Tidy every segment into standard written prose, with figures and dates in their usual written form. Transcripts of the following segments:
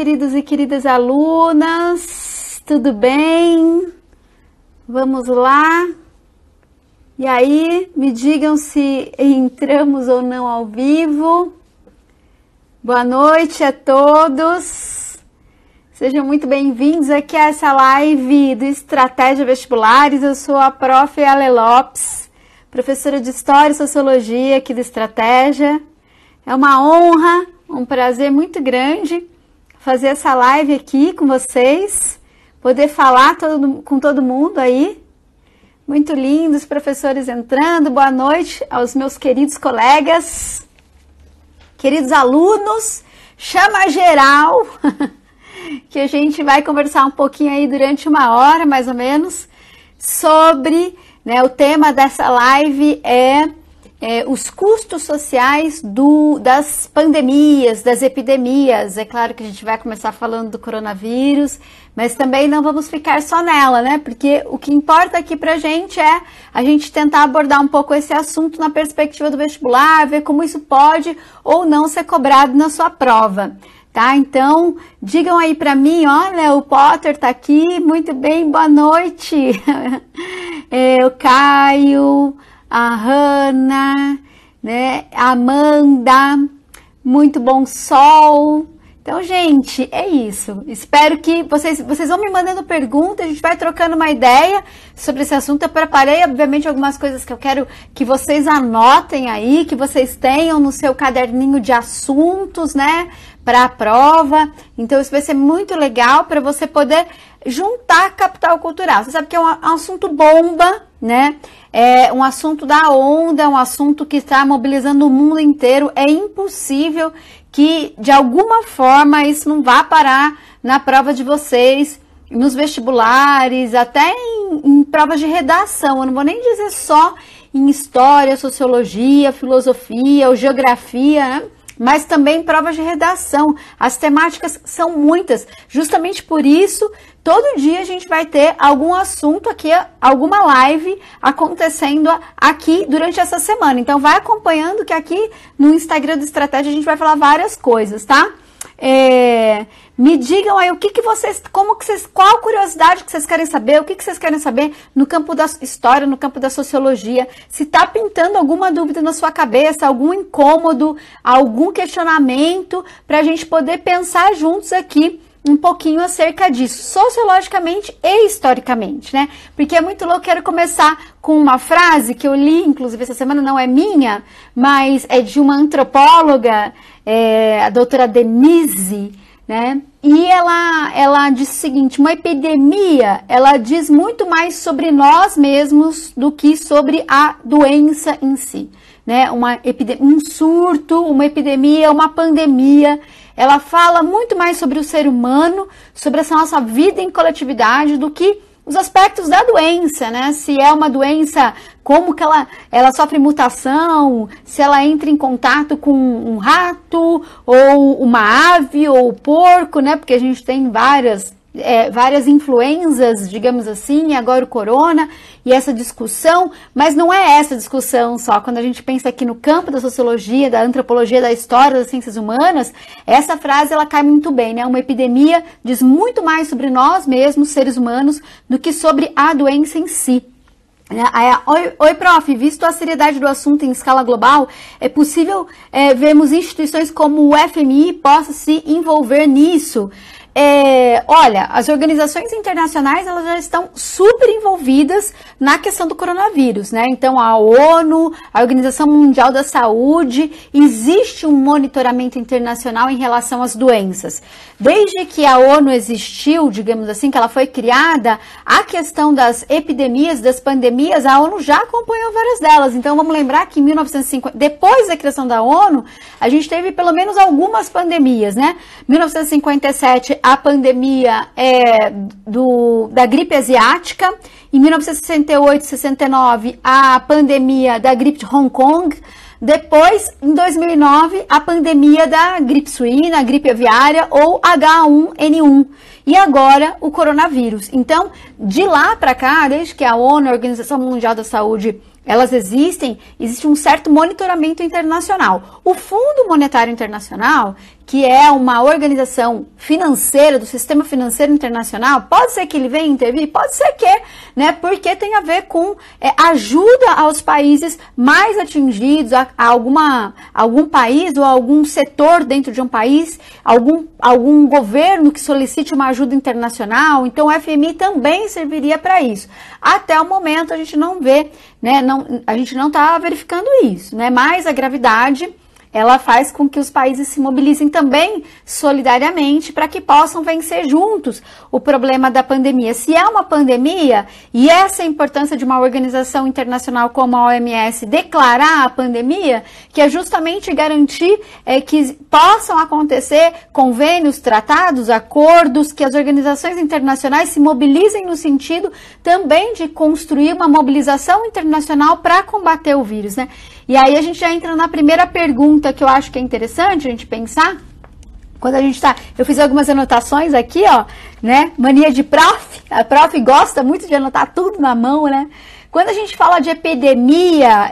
queridos e queridas alunas, tudo bem? Vamos lá? E aí, me digam se entramos ou não ao vivo. Boa noite a todos. Sejam muito bem-vindos aqui a essa live do Estratégia Vestibulares. Eu sou a Prof. Ale Lopes, professora de História e Sociologia aqui do Estratégia. É uma honra, um prazer muito grande fazer essa live aqui com vocês, poder falar com todo mundo aí. Muito lindos professores entrando. Boa noite aos meus queridos colegas, queridos alunos. Chama geral, que a gente vai conversar um pouquinho aí durante uma hora, mais ou menos, sobre, né, o tema dessa live é os custos sociais das pandemias, das epidemias. É claro que a gente vai começar falando do coronavírus, mas também não vamos ficar só nela, né? Porque o que importa aqui pra gente é a gente tentar abordar um pouco esse assunto na perspectiva do vestibular, ver como isso pode ou não ser cobrado na sua prova, tá? Então, digam aí pra mim, olha, o Potter tá aqui, muito bem, boa noite. O Caio, a Hanna, né, a Amanda, muito bom sol. Então, gente, é isso. Espero que vocês vão me mandando perguntas, a gente vai trocando uma ideia sobre esse assunto. Eu preparei, obviamente, algumas coisas que eu quero que vocês anotem aí, que vocês tenham no seu caderninho de assuntos, né, para a prova. Então, isso vai ser muito legal para você poder juntar capital cultural. Você sabe que é um assunto bomba, né? É um assunto da onda, um assunto que está mobilizando o mundo inteiro. É impossível que, de alguma forma, isso não vá parar na prova de vocês, nos vestibulares, até em provas de redação. Eu não vou nem dizer só em história, sociologia, filosofia ou geografia, né? Mas também provas de redação. As temáticas são muitas. Justamente por isso, todo dia a gente vai ter algum assunto aqui, alguma live acontecendo aqui durante essa semana. Então, vai acompanhando que aqui no Instagram do Estratégia a gente vai falar várias coisas, tá? Me digam aí qual curiosidade que vocês querem saber, o que vocês querem saber no campo da história, no campo da sociologia, se tá pintando alguma dúvida na sua cabeça, algum incômodo, algum questionamento, para a gente poder pensar juntos aqui um pouquinho acerca disso, sociologicamente e historicamente, né? Porque é muito louco. Quero começar com uma frase que eu li, inclusive essa semana, não é minha, mas é de uma antropóloga, a doutora Denise, né? E ela diz o seguinte: uma epidemia, ela diz muito mais sobre nós mesmos do que sobre a doença em si, né? Um surto, uma epidemia, uma pandemia, ela fala muito mais sobre o ser humano, sobre essa nossa vida em coletividade, do que os aspectos da doença, né? Se é uma doença, como que ela sofre mutação, se ela entra em contato com um rato, ou uma ave, ou porco, né? Porque a gente tem várias influenzas, digamos assim, e agora o corona, e essa discussão, mas não é essa discussão só. Quando a gente pensa aqui no campo da sociologia, da antropologia, da história, das ciências humanas, essa frase ela cai muito bem, né? Uma epidemia diz muito mais sobre nós mesmos, seres humanos, do que sobre a doença em si. Oi, prof, visto a seriedade do assunto em escala global, é possível vermos instituições como o FMI possa se envolver nisso? Olha, as organizações internacionais elas já estão super envolvidas na questão do coronavírus, né? Então a ONU, a Organização Mundial da Saúde, existe um monitoramento internacional em relação às doenças. Desde que a ONU existiu, digamos assim, que ela foi criada, a questão das epidemias, das pandemias, a ONU já acompanhou várias delas. Então vamos lembrar que em 1950, depois da criação da ONU, a gente teve pelo menos algumas pandemias, né? 1957, a pandemia da gripe asiática. Em 1968, 69, a pandemia da gripe de Hong Kong. Depois, em 2009, a pandemia da gripe suína, a gripe aviária ou H1N1. E agora, o coronavírus. Então, de lá para cá, desde que a ONU, a Organização Mundial da Saúde, elas existem, existe um certo monitoramento internacional. O Fundo Monetário Internacional, que é uma organização financeira, do sistema financeiro internacional, pode ser que ele venha intervir? Pode ser que, né? Porque tem a ver com ajuda aos países mais atingidos, a algum país ou algum setor dentro de um país, algum governo que solicite uma ajuda internacional. Então o FMI também serviria para isso. Até o momento a gente não vê, né? A gente não está verificando isso, né? Mas a gravidade, ela faz com que os países se mobilizem também solidariamente para que possam vencer juntos o problema da pandemia. Se é uma pandemia, e essa é a importância de uma organização internacional como a OMS declarar a pandemia, que é justamente garantir que possam acontecer convênios, tratados, acordos, que as organizações internacionais se mobilizem no sentido também de construir uma mobilização internacional para combater o vírus, né? E aí a gente já entra na primeira pergunta que eu acho que é interessante a gente pensar. Quando a gente eu fiz algumas anotações aqui, ó, né? Mania de prof. A prof gosta muito de anotar tudo na mão, né? Quando a gente fala de epidemia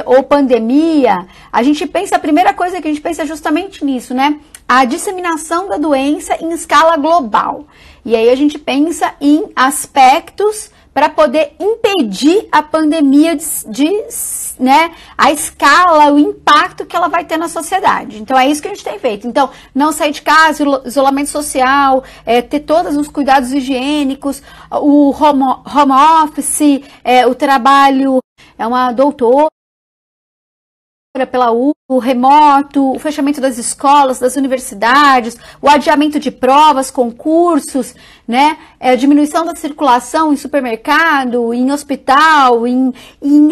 ou pandemia, a gente pensa, a primeira coisa que a gente pensa é justamente nisso, né? A disseminação da doença em escala global. E aí a gente pensa em aspectos para poder impedir a pandemia né, a escala, o impacto que ela vai ter na sociedade. Então, é isso que a gente tem feito. Então, não sair de casa, isolamento social, ter todos os cuidados higiênicos, o home office, o trabalho, uma doutora pela U, o remoto, o fechamento das escolas, das universidades, o adiamento de provas, concursos, né? A diminuição da circulação em supermercado, em hospital, em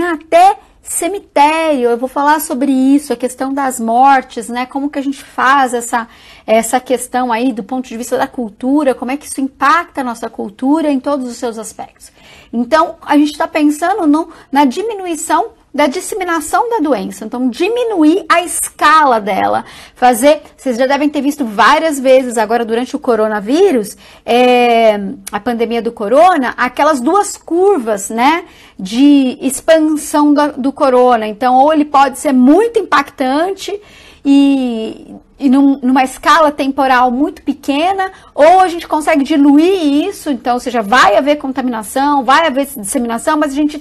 até cemitério. Eu vou falar sobre isso, a questão das mortes, né? Como que a gente faz essa questão aí do ponto de vista da cultura, como é que isso impacta a nossa cultura em todos os seus aspectos. Então, a gente está pensando na diminuição da disseminação da doença, então diminuir a escala dela, vocês já devem ter visto várias vezes agora durante o coronavírus, a pandemia do corona, aquelas duas curvas, né, de expansão do corona. Então, ou ele pode ser muito impactante e numa escala temporal muito pequena, ou a gente consegue diluir isso, então, ou seja, vai haver contaminação, vai haver disseminação, mas a gente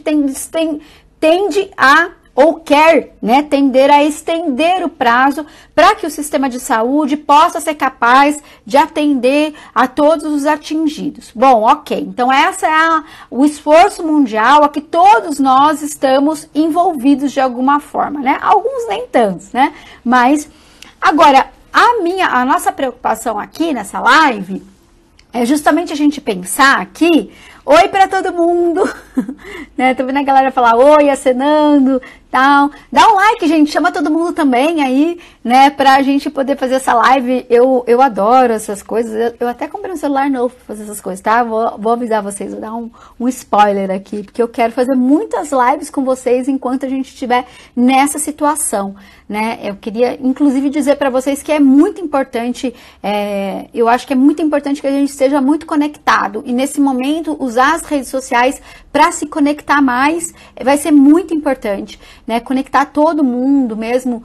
tende a, ou quer, né, tender a estender o prazo para que o sistema de saúde possa ser capaz de atender a todos os atingidos. Bom, ok, então essa é o esforço mundial a que todos nós estamos envolvidos de alguma forma, né? Alguns nem tantos, né? Mas, agora, a nossa preocupação aqui nessa live é justamente a gente pensar aqui, oi para todo mundo, né? Tô vendo a galera falar oi, acenando, tal. Dá um like, gente, chama todo mundo também aí, né? Pra gente poder fazer essa live. Eu adoro essas coisas. Eu até comprei um celular novo pra fazer essas coisas, tá? Vou avisar vocês, vou dar um spoiler aqui, porque eu quero fazer muitas lives com vocês enquanto a gente estiver nessa situação, né? Eu queria, inclusive, dizer para vocês que é muito importante, eu acho que é muito importante que a gente esteja muito conectado. E nesse momento, usar as redes sociais para se conectar mais vai ser muito importante, né? Conectar todo mundo mesmo,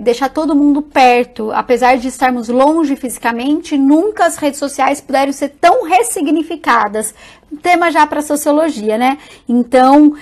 deixar todo mundo perto. Apesar de estarmos longe fisicamente, nunca as redes sociais puderam ser tão ressignificadas. Tema já para sociologia, né? Então,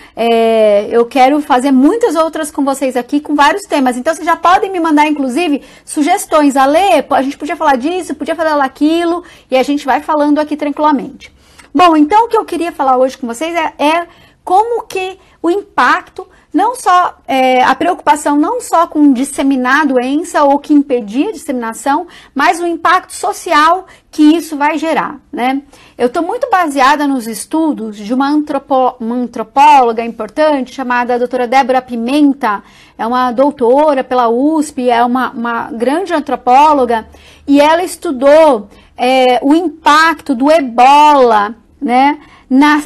eu quero fazer muitas outras com vocês aqui, com vários temas. Então, vocês já podem me mandar, inclusive, sugestões. Ale, a gente podia falar disso, podia falar daquilo, e a gente vai falando aqui tranquilamente. Bom, então, o que eu queria falar hoje com vocês é como que o impacto, não só, a preocupação não só com disseminar a doença ou que impedir a disseminação, mas o impacto social que isso vai gerar, né? Eu estou muito baseada nos estudos de uma antropóloga importante chamada doutora Débora Pimenta, é uma doutora pela USP, é uma grande antropóloga, e ela estudou o impacto do ebola, né,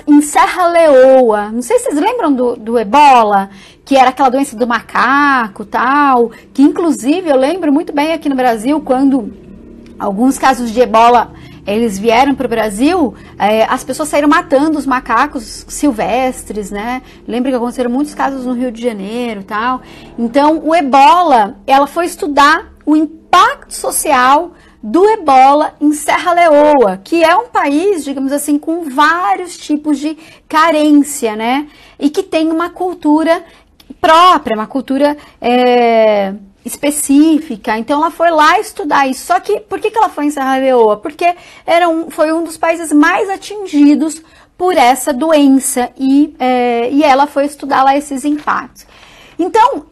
em Serra Leoa. Não sei se vocês lembram do ebola, que era aquela doença do macaco, tal, que inclusive eu lembro muito bem aqui no Brasil, quando alguns casos de ebola eles vieram para o Brasil, as pessoas saíram matando os macacos silvestres, né? Lembro que aconteceram muitos casos no Rio de Janeiro, tal. Então, o ebola, ela foi estudar o impacto impacto social do ebola em Serra Leoa, que é um país, digamos assim, com vários tipos de carência, né? E que tem uma cultura própria, uma cultura específica. Então ela foi lá estudar isso. Só que por que ela foi em Serra Leoa? Porque foi um dos países mais atingidos por essa doença e ela foi estudar lá esses impactos. Então,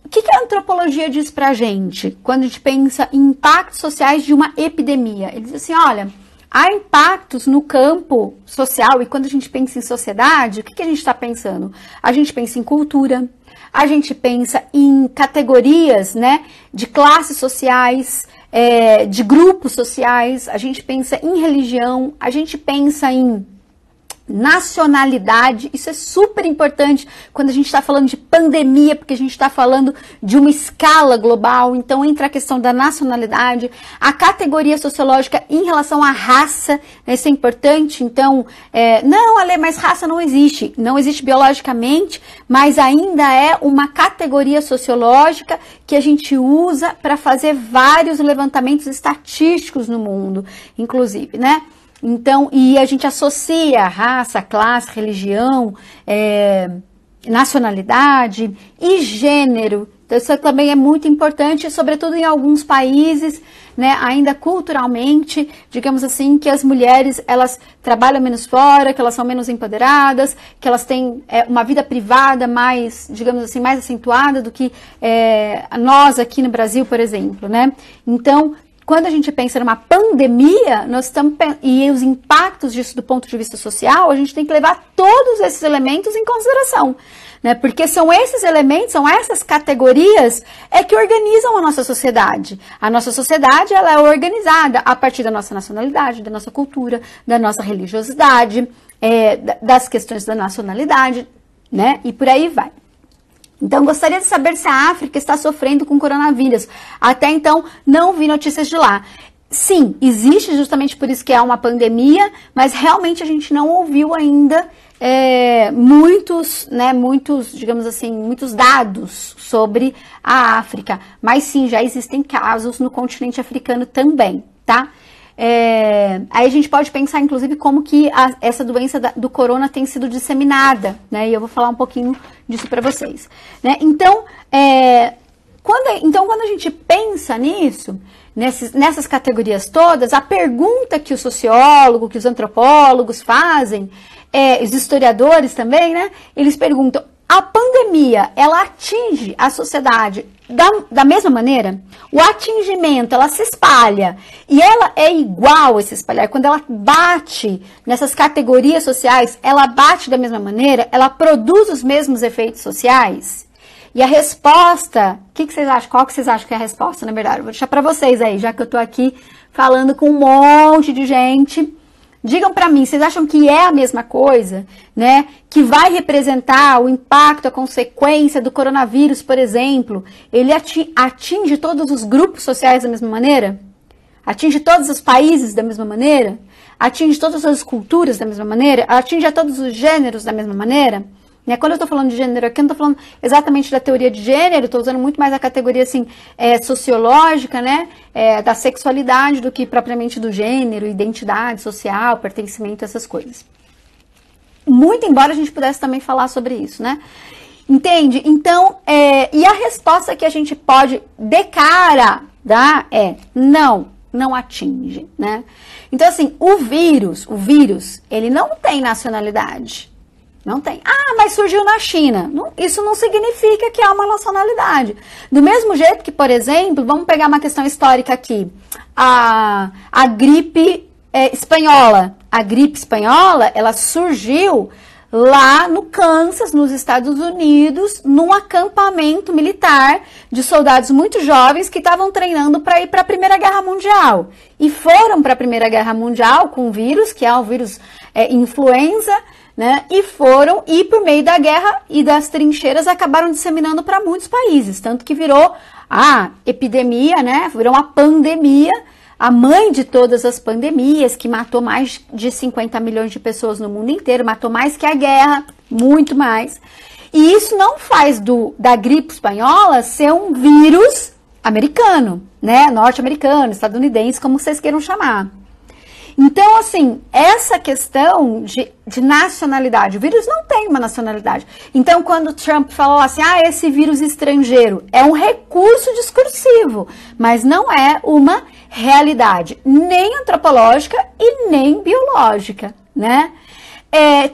o que a antropologia diz pra gente quando a gente pensa em impactos sociais de uma epidemia? Ele diz assim, olha, há impactos no campo social e quando a gente pensa em sociedade, o que a gente está pensando? A gente pensa em cultura, a gente pensa em categorias, né, de classes sociais, de grupos sociais, a gente pensa em religião, a gente pensa em nacionalidade. Isso é super importante quando a gente está falando de pandemia, porque a gente está falando de uma escala global. Então entra a questão da nacionalidade, a categoria sociológica em relação à raça, né? Isso é importante. Então, não, Ale, mas raça não existe biologicamente, mas ainda é uma categoria sociológica que a gente usa para fazer vários levantamentos estatísticos no mundo, inclusive, né? Então, e a gente associa raça, classe, religião, nacionalidade e gênero. Então, isso também é muito importante, sobretudo em alguns países, né, ainda culturalmente, digamos assim, que as mulheres, elas trabalham menos fora, que elas são menos empoderadas, que elas têm uma vida privada mais, digamos assim, mais acentuada do que nós aqui no Brasil, por exemplo, né? Então, quando a gente pensa numa pandemia, e os impactos disso do ponto de vista social, a gente tem que levar todos esses elementos em consideração, né? Porque são esses elementos, são essas categorias que organizam a nossa sociedade. A nossa sociedade, ela é organizada a partir da nossa nacionalidade, da nossa cultura, da nossa religiosidade, das questões da nacionalidade, né? E por aí vai. Então, gostaria de saber se a África está sofrendo com coronavírus. Até então, não vi notícias de lá. Sim, existe justamente por isso que é uma pandemia, mas realmente a gente não ouviu ainda muitos, digamos assim, muitos dados sobre a África. Mas sim, já existem casos no continente africano também, tá? Aí a gente pode pensar, inclusive, como que essa doença do corona tem sido disseminada, né? E eu vou falar um pouquinho disso para vocês, né? Então, quando a gente pensa nisso, nessas categorias todas, a pergunta que o sociólogo, que os antropólogos fazem, os historiadores também, né? Eles perguntam, a pandemia, ela atinge a sociedade da mesma maneira? O atingimento, ela se espalha e ela é igual a se espalhar. Quando ela bate nessas categorias sociais, ela bate da mesma maneira? Ela produz os mesmos efeitos sociais? E a resposta, o que vocês acham? Qual que vocês acham que é a resposta, na verdade? Eu vou deixar para vocês aí, já que eu tô aqui falando com um monte de gente. Digam para mim, vocês acham que é a mesma coisa, né? Que vai representar o impacto, a consequência do coronavírus, por exemplo, ele atinge todos os grupos sociais da mesma maneira? Atinge todos os países da mesma maneira? Atinge todas as culturas da mesma maneira? Atinge a todos os gêneros da mesma maneira? Né? Quando eu estou falando de gênero aqui, eu não estou falando exatamente da teoria de gênero, estou usando muito mais a categoria assim, sociológica, né? Da sexualidade do que propriamente do gênero, identidade social, pertencimento, essas coisas. Muito embora a gente pudesse também falar sobre isso, né? Entende? Então, e a resposta que a gente pode de cara dar não atinge, né? Então, assim, o vírus, ele não tem nacionalidade. Não tem. Ah, mas surgiu na China. Não, isso não significa que há uma nacionalidade. Do mesmo jeito que, por exemplo, vamos pegar uma questão histórica aqui. A gripe espanhola. A gripe espanhola, ela surgiu lá no Kansas, nos Estados Unidos, num acampamento militar de soldados muito jovens que estavam treinando para ir para a Primeira Guerra Mundial. E foram para a Primeira Guerra Mundial com o vírus, que é o vírus influenza, né? E por meio da guerra e das trincheiras, acabaram disseminando para muitos países. Tanto que virou a epidemia, né? Virou uma pandemia, a mãe de todas as pandemias, que matou mais de 50 milhões de pessoas no mundo inteiro, matou mais que a guerra, muito mais. E isso não faz da gripe espanhola ser um vírus americano, né? Norte-americano, estadunidense, como vocês queiram chamar. Então, assim, essa questão de nacionalidade, o vírus não tem uma nacionalidade. Então, quando o Trump falou assim, esse vírus estrangeiro, é um recurso discursivo, mas não é uma realidade, nem antropológica e nem biológica, né?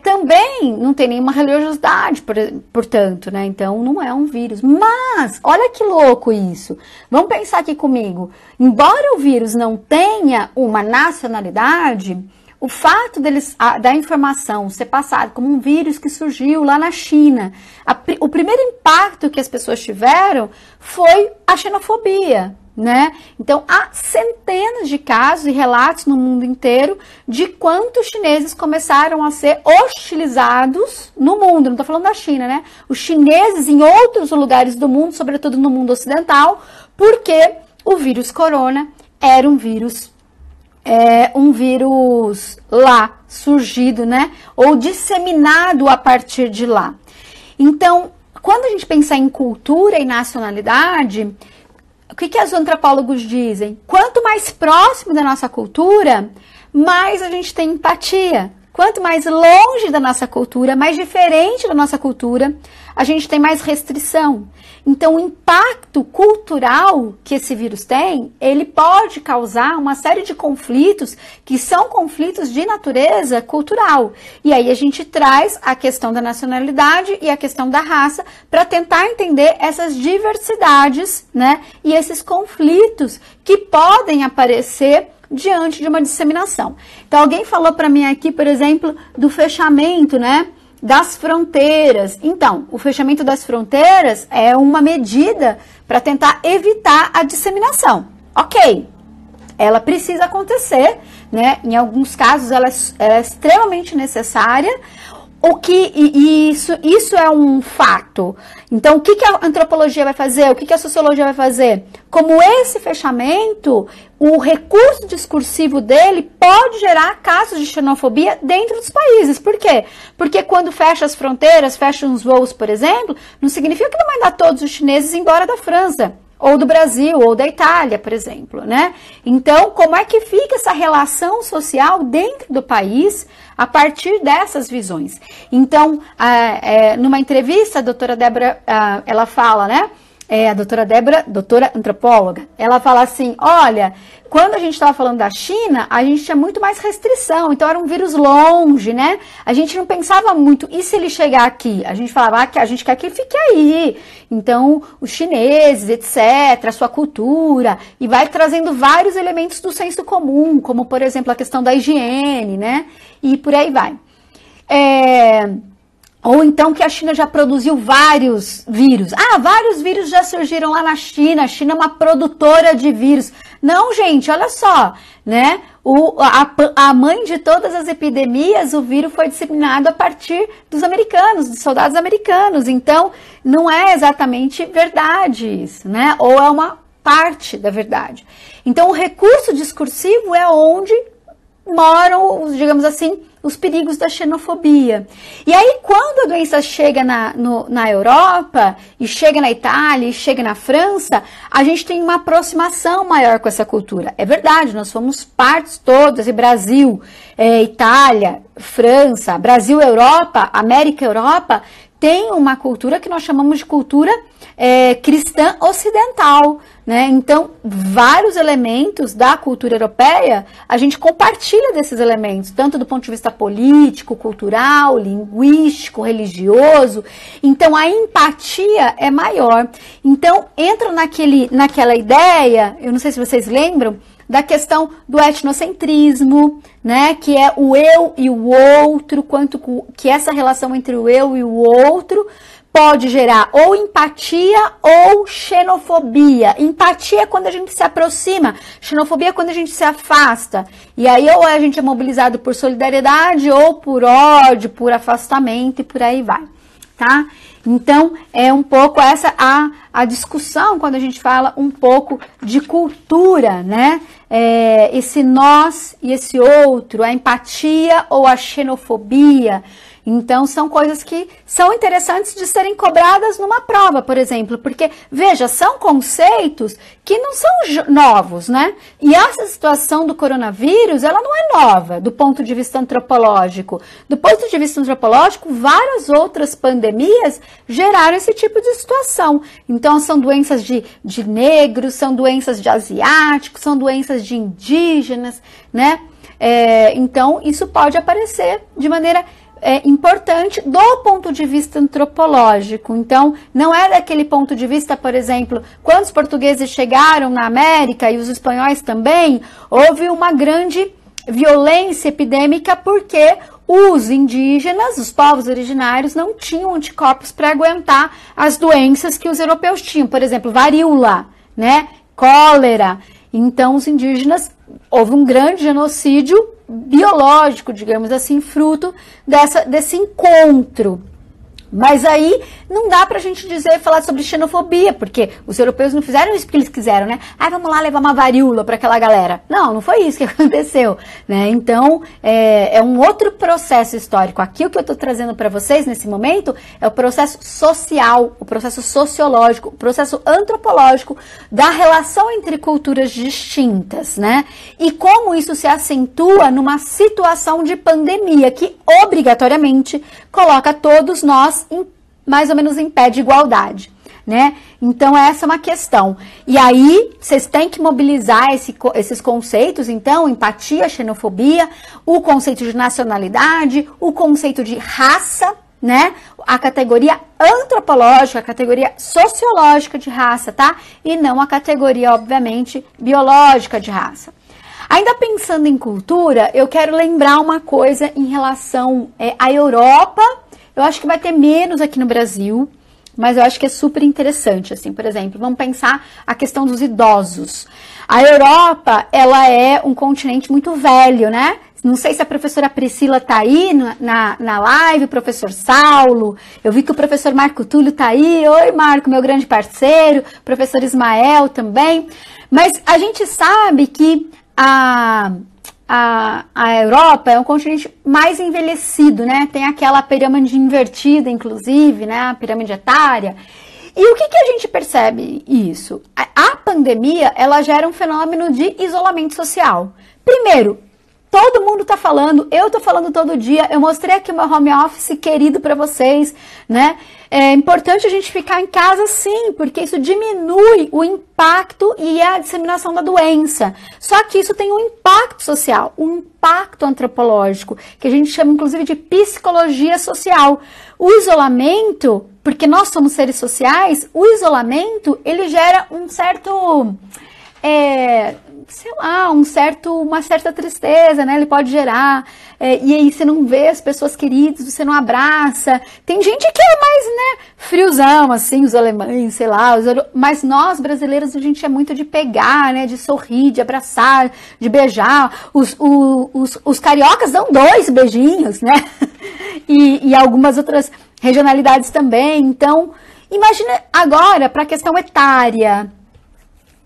Também não tem nenhuma religiosidade, portanto, né? Então não é um vírus. Mas, olha que louco isso. Vamos pensar aqui comigo. Embora o vírus não tenha uma nacionalidade, o fato da informação ser passada como um vírus que surgiu lá na China, o primeiro impacto que as pessoas tiveram foi a xenofobia, né? Então, há centenas de casos e relatos no mundo inteiro de quantos chineses começaram a ser hostilizados no mundo. Não estou falando da China, né? Os chineses em outros lugares do mundo, sobretudo no mundo ocidental, porque o vírus corona era um vírus lá surgido, né? Ou disseminado a partir de lá. Então, quando a gente pensa em cultura e nacionalidade, o que os antropólogos dizem? Quanto mais próximo da nossa cultura, mais a gente tem empatia. Quanto mais longe da nossa cultura, mais diferente da nossa cultura, a gente tem mais restrição. Então, o impacto cultural que esse vírus tem, ele pode causar uma série de conflitos que são conflitos de natureza cultural. E aí a gente traz a questão da nacionalidade e a questão da raça para tentar entender essas diversidades, né? E esses conflitos que podem aparecer diante de uma disseminação. Então, alguém falou para mim aqui, por exemplo, do fechamento, né, das fronteiras. Então, o fechamento das fronteiras é uma medida para tentar evitar a disseminação. Ok, ela precisa acontecer, né? Em alguns casos, ela é extremamente necessária. Isso é um fato. Então, o que a antropologia vai fazer? O que a sociologia vai fazer? Como esse fechamento, o recurso discursivo dele pode gerar casos de xenofobia dentro dos países. Por quê? Porque quando fecha as fronteiras, fecha os voos, por exemplo, não significa que não vai mandar todos os chineses embora da França, ou do Brasil, ou da Itália, por exemplo, né? Então, como é que fica essa relação social dentro do país a partir dessas visões? Então, numa entrevista, a doutora Débora, ela fala, né? A doutora Débora, doutora antropóloga, ela fala assim, olha, quando a gente estava falando da China, a gente tinha muito mais restrição, então era um vírus longe, né? A gente não pensava muito, e se ele chegar aqui? A gente falava que a gente quer que ele fique aí. Então, os chineses, etc., a sua cultura, e vai trazendo vários elementos do senso comum, como, por exemplo, a questão da higiene, né? E por aí vai. Ou então que a China já produziu vários vírus. Vários vírus já surgiram lá na China. A China é uma produtora de vírus. Não, gente, olha só, né? A mãe de todas as epidemias, o vírus foi disseminado a partir dos americanos, dos soldados americanos. Então, não é exatamente verdade isso, né? Ou é uma parte da verdade. Então, o recurso discursivo é onde moram, digamos assim, os perigos da xenofobia. E aí, quando a doença chega na Europa, e chega na Itália, e chega na França, a gente tem uma aproximação maior com essa cultura. É verdade, nós fomos partes todas, e Brasil, Itália, França, Brasil, Europa, América, Europa, tem uma cultura que nós chamamos de cultura cristã ocidental, né? Então, vários elementos da cultura europeia, a gente compartilha desses elementos, tanto do ponto de vista político, cultural, linguístico, religioso. Então, a empatia é maior. Então, entra naquela ideia, eu não sei se vocês lembram, da questão do etnocentrismo, né, que é o eu e o outro, quanto que essa relação entre o eu e o outro pode gerar ou empatia ou xenofobia. Empatia é quando a gente se aproxima, xenofobia é quando a gente se afasta. E aí ou a gente é mobilizado por solidariedade ou por ódio, por afastamento e por aí vai, tá? Então, é um pouco essa a discussão quando a gente fala um pouco de cultura, né? Esse nós e esse outro, a empatia ou a xenofobia. Então, são coisas que são interessantes de serem cobradas numa prova, por exemplo, porque, veja, são conceitos que não são novos, né? E essa situação do coronavírus, ela não é nova do ponto de vista antropológico. Do ponto de vista antropológico, várias outras pandemias geraram esse tipo de situação. Então, são doenças de negros, são doenças de asiáticos, são doenças de indígenas, né? Então, isso pode aparecer de maneira importante do ponto de vista antropológico. Então, não é daquele ponto de vista, por exemplo, quando os portugueses chegaram na América e os espanhóis também, houve uma grande violência epidêmica porque os indígenas, os povos originários, não tinham anticorpos para aguentar as doenças que os europeus tinham, por exemplo, varíola, né, cólera. Então, os indígenas, houve um grande genocídio biológico, digamos assim, fruto desse encontro. Mas aí não dá pra gente falar sobre xenofobia, porque os europeus não fizeram isso porque eles quiseram, né? Vamos lá levar uma varíola para aquela galera. Não foi isso que aconteceu, né? Então, é um outro processo histórico. Aqui o que eu tô trazendo para vocês nesse momento é o processo social, o processo sociológico, o processo antropológico da relação entre culturas distintas, né? E como isso se acentua numa situação de pandemia que obrigatoriamente coloca todos nós mais ou menos em pé de igualdade, né? Então, essa é uma questão. E aí, vocês têm que mobilizar esses conceitos, então, empatia, xenofobia, o conceito de nacionalidade, o conceito de raça, né? A categoria antropológica, a categoria sociológica de raça, tá? E não a categoria, obviamente, biológica de raça. Ainda pensando em cultura, eu quero lembrar uma coisa em relação à Europa. Eu acho que vai ter menos aqui no Brasil, mas eu acho que é super interessante, assim, por exemplo, vamos pensar a questão dos idosos. A Europa, ela é um continente muito velho, né? Não sei se a professora Priscila tá aí na live, o professor Saulo, eu vi que o professor Marco Túlio tá aí. Oi, Marco, meu grande parceiro, professor Ismael também. Mas a gente sabe que a Europa é um continente mais envelhecido, né? Tem aquela pirâmide invertida, inclusive, né? A pirâmide etária. E o que a gente percebe isso? A pandemia, ela gera um fenômeno de isolamento social. Primeiro, todo mundo tá falando, eu tô falando todo dia, eu mostrei aqui o meu home office querido para vocês, né? É importante a gente ficar em casa sim, porque isso diminui o impacto e a disseminação da doença. Só que isso tem um impacto social, um impacto antropológico, que a gente chama inclusive de psicologia social. O isolamento, porque nós somos seres sociais, o isolamento, ele gera um certo... sei lá, uma certa tristeza, né? Ele pode gerar, e aí você não vê as pessoas queridas, você não abraça. Tem gente que é mais, né, friozão, assim, os alemães, sei lá, mas nós brasileiros, a gente é muito de pegar, né, de sorrir, de abraçar, de beijar. Os cariocas dão 2 beijinhos, né? E algumas outras regionalidades também. Então, imagina agora para a questão etária,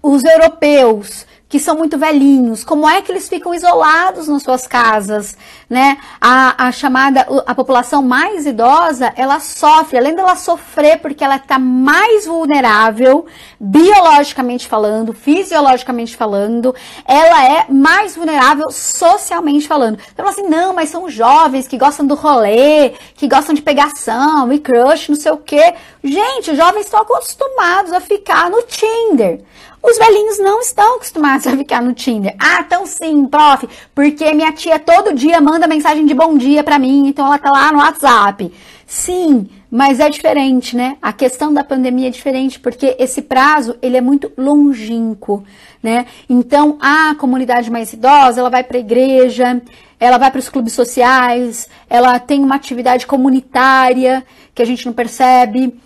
os europeus que são muito velhinhos, como é que eles ficam isolados nas suas casas, né? A população mais idosa, ela sofre, além dela sofrer porque ela está mais vulnerável, biologicamente falando, fisiologicamente falando, ela é mais vulnerável socialmente falando. Então, assim, não, mas são jovens que gostam do rolê, que gostam de pegação e crush, não sei o quê. Gente, os jovens estão acostumados a ficar no Tinder. Os velhinhos não estão acostumados a ficar no Tinder. Então sim, prof, porque minha tia todo dia manda mensagem de bom dia pra mim, então ela tá lá no WhatsApp. Sim, mas é diferente, né? A questão da pandemia é diferente, porque esse prazo, ele é muito longínquo, né? Então, a comunidade mais idosa, ela vai pra igreja, ela vai para os clubes sociais, ela tem uma atividade comunitária que a gente não percebe,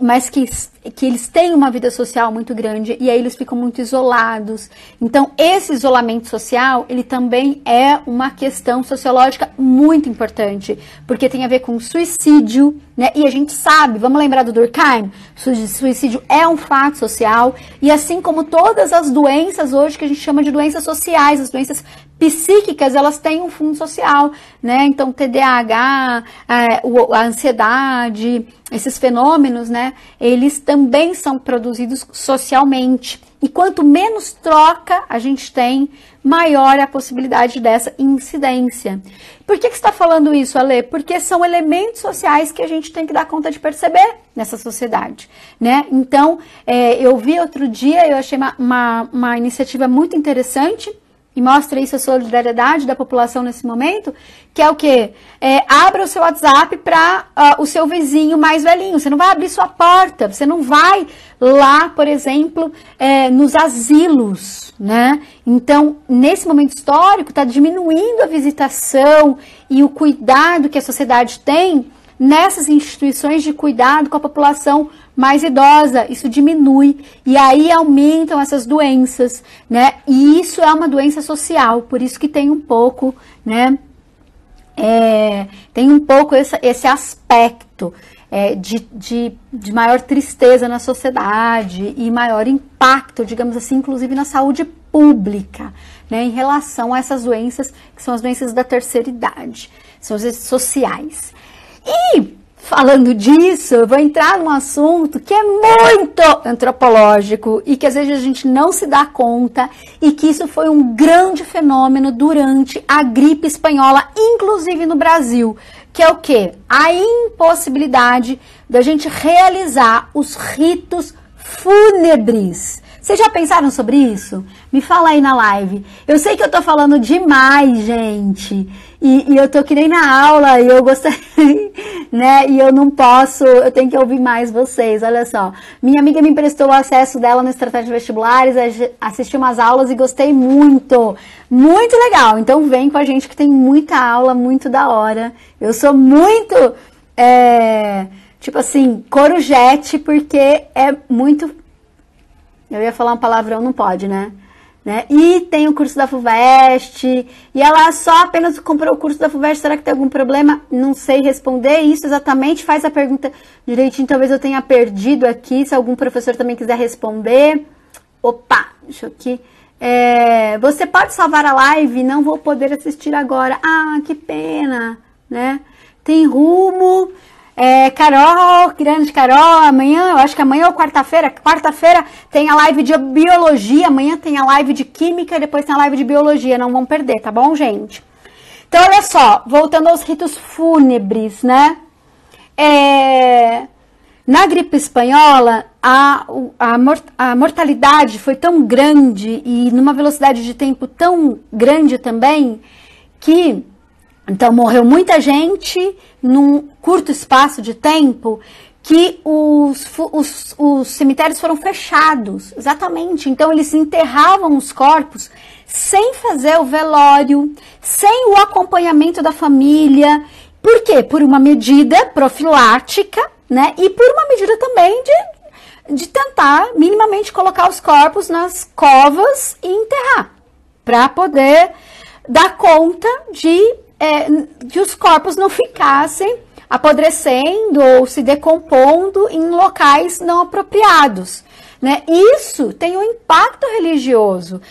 mas que que eles têm uma vida social muito grande e aí eles ficam muito isolados. Então, esse isolamento social, ele também é uma questão sociológica muito importante, porque tem a ver com suicídio, né? E a gente sabe, vamos lembrar do Durkheim, suicídio é um fato social, e assim como todas as doenças hoje que a gente chama de doenças sociais, as doenças psíquicas, elas têm um fundo social, né? Então, TDAH, a ansiedade, esses fenômenos, né? Eles também são produzidos socialmente. E quanto menos troca a gente tem, maior é a possibilidade dessa incidência. Por que você está falando isso, Ale? Porque são elementos sociais que a gente tem que dar conta de perceber nessa sociedade, né? Então, eu vi outro dia, eu achei uma iniciativa muito interessante, e mostra isso, a solidariedade da população nesse momento, que é o quê? Abra o seu WhatsApp para o seu vizinho mais velhinho. Você não vai abrir sua porta, você não vai lá, por exemplo, nos asilos, né? Então, nesse momento histórico, está diminuindo a visitação e o cuidado que a sociedade tem nessas instituições de cuidado com a população mais idosa. Isso diminui e aí aumentam essas doenças, né? E isso é uma doença social, por isso que tem um pouco, né? Tem um pouco esse aspecto de maior tristeza na sociedade e maior impacto, digamos assim, inclusive na saúde pública, né? Em relação a essas doenças que são as doenças da terceira idade, são as doenças sociais. E, falando disso, eu vou entrar num assunto que é muito antropológico e que às vezes a gente não se dá conta e que isso foi um grande fenômeno durante a gripe espanhola, inclusive no Brasil, que é o quê? A impossibilidade da gente realizar os ritos fúnebres. Vocês já pensaram sobre isso? Me fala aí na live. Eu sei que eu tô falando demais, gente. E eu tô que nem na aula e eu gostaria, né? E eu não posso, eu tenho que ouvir mais vocês. Olha só. Minha amiga me emprestou o acesso dela no Estratégia de Vestibulares, assisti umas aulas e gostei muito. Muito legal. Então vem com a gente que tem muita aula, muito da hora. Eu sou muito, tipo assim, corujete, porque é muito... Eu ia falar um palavrão, não pode, né? E tem o curso da FUVEST, e ela só apenas comprou o curso da FUVEST, será que tem algum problema? Não sei responder isso exatamente, faz a pergunta direitinho, talvez eu tenha perdido aqui, se algum professor também quiser responder. Opa, deixa eu aqui. Você pode salvar a live? Não vou poder assistir agora. Ah, que pena, né? Tem rumo... Carol, grande Carol, amanhã, eu acho que amanhã ou quarta-feira tem a live de biologia, amanhã tem a live de química e depois tem a live de biologia, não vão perder, tá bom, gente? Então, olha só, voltando aos ritos fúnebres, né? Na gripe espanhola, a mortalidade foi tão grande e numa velocidade de tempo tão grande também que... Então, morreu muita gente num curto espaço de tempo que os cemitérios foram fechados, exatamente. Então, eles enterravam os corpos sem fazer o velório, sem o acompanhamento da família. Por quê? Por uma medida profilática, né? E por uma medida também de tentar minimamente colocar os corpos nas covas e enterrar, para poder dar conta de que os corpos não ficassem apodrecendo ou se decompondo em locais não apropriados, né? Isso tem um impacto religioso.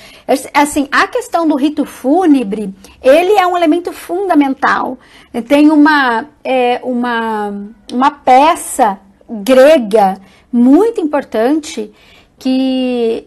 Assim, a questão do rito fúnebre, ele é um elemento fundamental. Tem uma peça grega muito importante que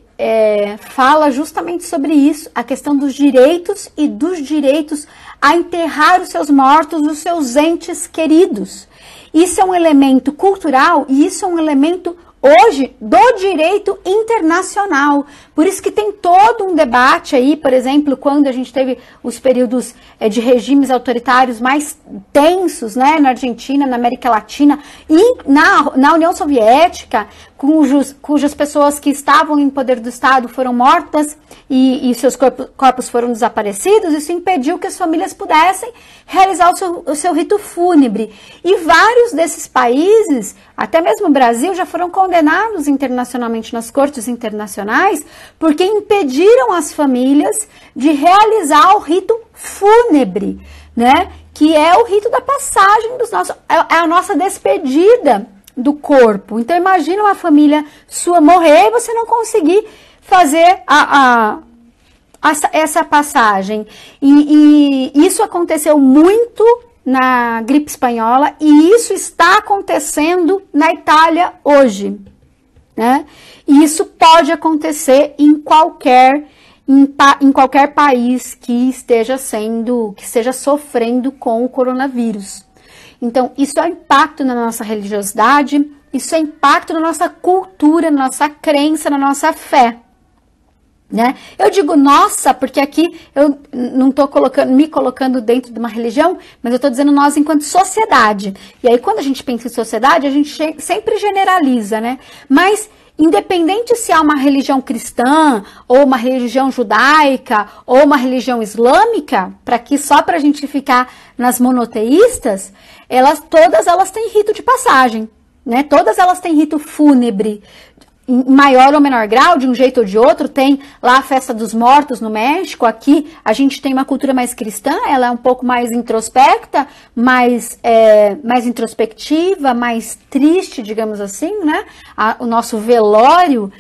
fala justamente sobre isso, a questão dos direitos e dos direitos a enterrar os seus mortos, os seus entes queridos. Isso é um elemento cultural e isso é um elemento hoje do direito internacional. Por isso que tem todo um debate aí, por exemplo, quando a gente teve os períodos de regimes autoritários mais tensos, né, na Argentina, na América Latina e na União Soviética, cujas pessoas que estavam em poder do Estado foram mortas e seus corpos foram desaparecidos. Isso impediu que as famílias pudessem realizar o seu rito fúnebre. E vários desses países, até mesmo o Brasil, já foram condenados internacionalmente nas cortes internacionais porque impediram as famílias de realizar o rito fúnebre, né? Que é o rito da passagem dos nossos, é a nossa despedida do corpo. Então imagina uma família sua morrer e você não conseguir fazer essa passagem. E isso aconteceu muito na gripe espanhola e isso está acontecendo na Itália hoje, né? E isso pode acontecer em qualquer país que esteja sofrendo com o coronavírus. Então, isso é impacto na nossa religiosidade, isso é impacto na nossa cultura, na nossa crença, na nossa fé, né? Eu digo nossa, porque aqui eu não estou me colocando dentro de uma religião, mas eu estou dizendo nós enquanto sociedade. E aí, quando a gente pensa em sociedade, a gente sempre generaliza, né? Mas independente se é uma religião cristã, ou uma religião judaica, ou uma religião islâmica, só para a gente ficar nas monoteístas, todas elas têm rito de passagem, né? Todas elas têm rito fúnebre, em maior ou menor grau, de um jeito ou de outro. Tem lá a festa dos mortos no México. Aqui a gente tem uma cultura mais cristã, ela é um pouco mais introspecta, mais introspectiva, mais triste, digamos assim, né? O nosso velório.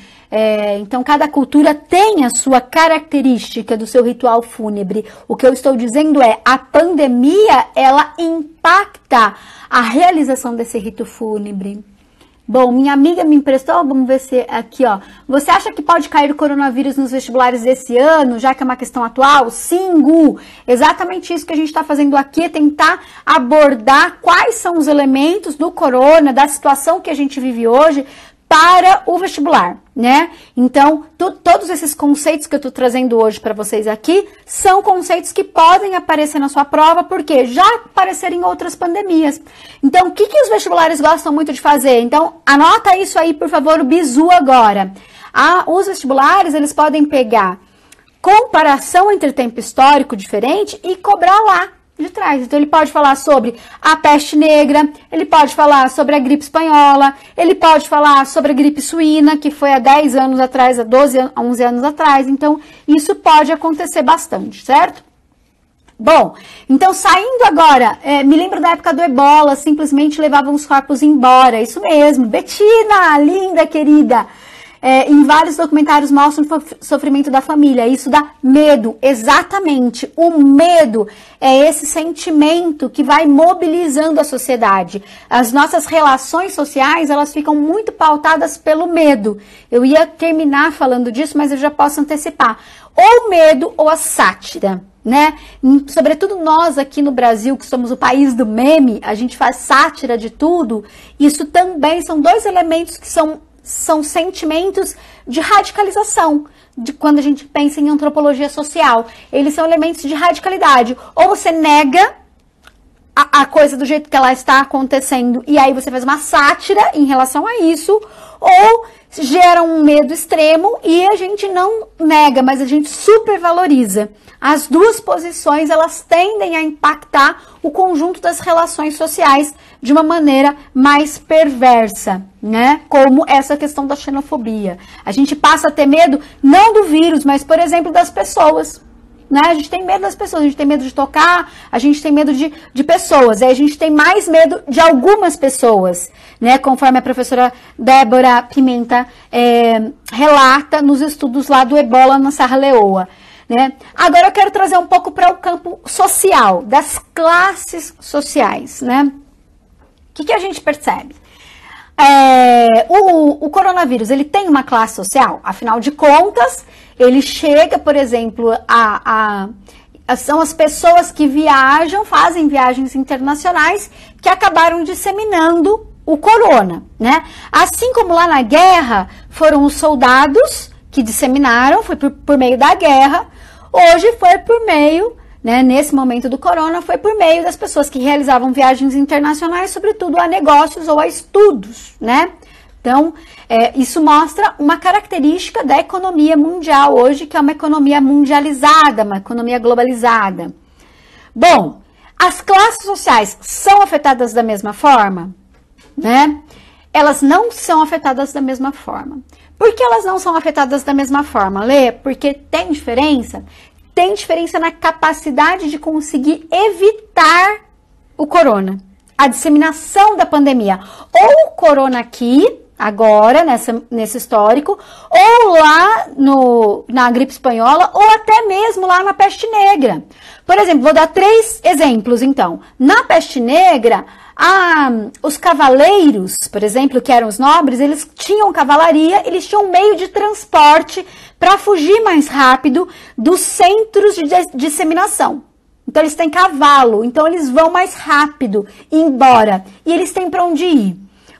Então, cada cultura tem a sua característica do seu ritual fúnebre. O que eu estou dizendo é, a pandemia, ela impacta a realização desse rito fúnebre. Bom, minha amiga me emprestou, vamos ver se aqui, ó. Você acha que pode cair o coronavírus nos vestibulares desse ano, já que é uma questão atual? Sim, Gu. Exatamente isso que a gente está fazendo aqui, é tentar abordar quais são os elementos do corona, da situação que a gente vive hoje, para o vestibular, né? Então, todos esses conceitos que eu tô trazendo hoje para vocês aqui são conceitos que podem aparecer na sua prova, porque já apareceram em outras pandemias. Então, o que os vestibulares gostam muito de fazer? Então, anota isso aí, por favor, o bizu agora. Os vestibulares, eles podem pegar comparação entre tempo histórico diferente e cobrar lá de trás. Então, ele pode falar sobre a peste negra, ele pode falar sobre a gripe espanhola, ele pode falar sobre a gripe suína, que foi há 10 anos atrás, há 11 anos atrás. Então, isso pode acontecer bastante, certo? Bom, então, saindo agora, me lembro da época do Ebola, simplesmente levavam os corpos embora. Isso mesmo, Betina, linda, querida. Em vários documentários mostram o sofrimento da família. Isso dá medo, exatamente. O medo é esse sentimento que vai mobilizando a sociedade. As nossas relações sociais, elas ficam muito pautadas pelo medo. Eu ia terminar falando disso, mas eu já posso antecipar. Ou o medo ou a sátira, né? Sobretudo nós aqui no Brasil, que somos o país do meme, a gente faz sátira de tudo. Isso também são dois elementos que são sentimentos de radicalização, de quando a gente pensa em antropologia social. Eles são elementos de radicalidade. Ou você nega a coisa do jeito que ela está acontecendo, e aí você faz uma sátira em relação a isso, ou gera um medo extremo e a gente não nega, mas a gente supervaloriza. As duas posições, elas tendem a impactar o conjunto das relações sociais de uma maneira mais perversa, né? Como essa questão da xenofobia. A gente passa a ter medo, não do vírus, mas, por exemplo, das pessoas, né? A gente tem medo das pessoas, a gente tem medo de tocar, a gente tem medo de pessoas, aí a gente tem mais medo de algumas pessoas, né? Conforme a professora Débora Pimenta relata nos estudos lá do Ebola na Serra Leoa. Né? Agora eu quero trazer um pouco para o campo social, das classes sociais, né? O que a gente percebe? O coronavírus, ele tem uma classe social, afinal de contas, ele chega, por exemplo, são as pessoas que viajam, fazem viagens internacionais, que acabaram disseminando o corona, né? Assim como lá na guerra, foram os soldados que disseminaram, foi por meio da guerra. Hoje foi por meio, né, nesse momento do corona, foi por meio das pessoas que realizavam viagens internacionais, sobretudo a negócios ou a estudos, né? Então, isso mostra uma característica da economia mundial hoje, que é uma economia mundializada, uma economia globalizada. Bom, as classes sociais são afetadas da mesma forma, né? elas não são afetadas da mesma forma. Por que elas não são afetadas da mesma forma, Lê? Porque tem diferença? Tem diferença na capacidade de conseguir evitar o corona, a disseminação da pandemia. Ou o corona aqui, agora, nesse histórico, ou lá na gripe espanhola, ou até mesmo lá na peste negra. Por exemplo, vou dar 3 exemplos, então. Na peste negra, os cavaleiros, por exemplo, que eram os nobres, eles tinham cavalaria, eles tinham meio de transporte para fugir mais rápido dos centros de disseminação. Então, eles têm cavalo, então eles vão mais rápido embora, e eles têm para onde ir.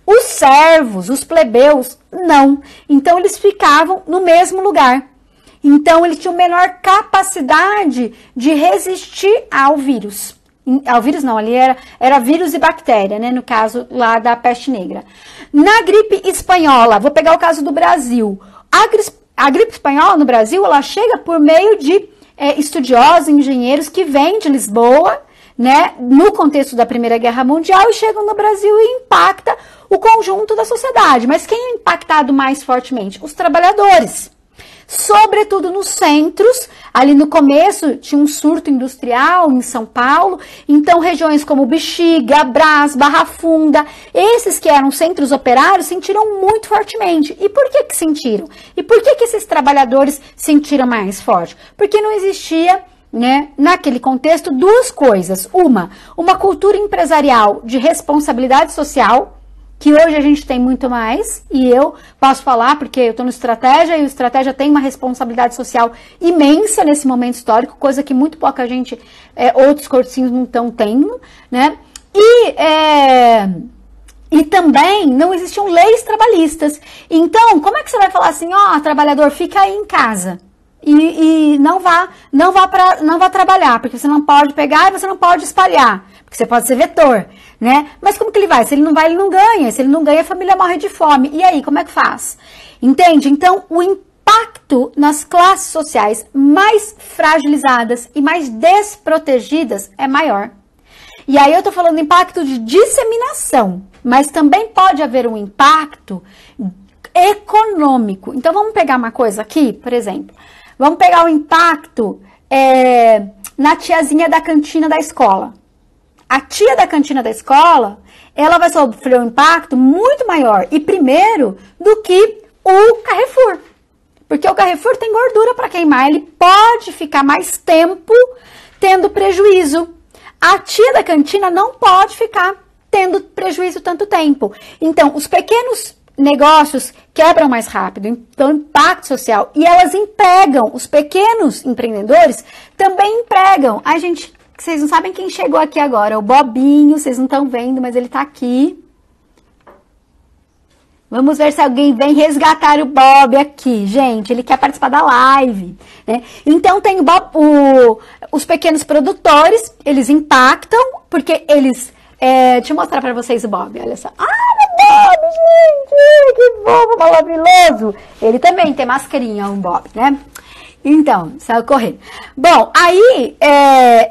Os servos, os plebeus, não. Então, eles ficavam no mesmo lugar. Então, eles tinham menor capacidade de resistir ao vírus. Ao vírus não, ali era vírus e bactéria, né? No caso lá da peste negra. Na gripe espanhola, vou pegar o caso do Brasil. A gripe espanhola no Brasil, ela chega por meio de estudiosos, engenheiros que vêm de Lisboa, né? No contexto da Primeira Guerra Mundial e chegam no Brasil e impacta o conjunto da sociedade. Mas quem é impactado mais fortemente? Os trabalhadores. Sobretudo nos centros, ali no começo tinha um surto industrial em São Paulo, então regiões como Bexiga, Brás, Barra Funda, esses que eram centros operários sentiram muito fortemente. E por que sentiram? E por que esses trabalhadores sentiram mais forte? Porque não existia, né, naquele contexto, 2 coisas. Uma cultura empresarial de responsabilidade social, que hoje a gente tem muito mais, e eu posso falar porque eu estou no Estratégia, e o Estratégia tem uma responsabilidade social imensa nesse momento histórico, coisa que muito pouca gente, outros cursinhos não estão tendo, né? E também não existiam leis trabalhistas. Então, como é que você vai falar assim, trabalhador, fica aí em casa e não vá trabalhar, porque você não pode pegar e você não pode espalhar, porque você pode ser vetor, né? Mas como que ele vai? Se ele não vai, ele não ganha. Se ele não ganha, a família morre de fome. E aí, como é que faz? Entende? Então, o impacto nas classes sociais mais fragilizadas e mais desprotegidas é maior. E aí eu tô falando impacto de disseminação, mas também pode haver um impacto econômico. Então, vamos pegar uma coisa aqui, por exemplo. Vamos pegar o impacto na tiazinha da cantina da escola. A tia da cantina da escola, ela vai sofrer um impacto muito maior e primeiro do que o Carrefour. Porque o Carrefour tem gordura para queimar, ele pode ficar mais tempo tendo prejuízo. A tia da cantina não pode ficar tendo prejuízo tanto tempo. Então, os pequenos negócios quebram mais rápido, então impacto social. E elas empregam, os pequenos empreendedores também empregam. Ai, gente, vocês não sabem quem chegou aqui agora, o Bobinho, vocês não estão vendo, mas ele tá aqui. Vamos ver se alguém vem resgatar o Bob aqui, gente, ele quer participar da live, né? Então tem os pequenos produtores, eles impactam, porque eles, deixa eu mostrar para vocês o Bob, olha só. Bob, gente, que bobo maravilhoso. Ele também tem mascarinha, um Bob, né? Então, saiu correndo. Bom, aí,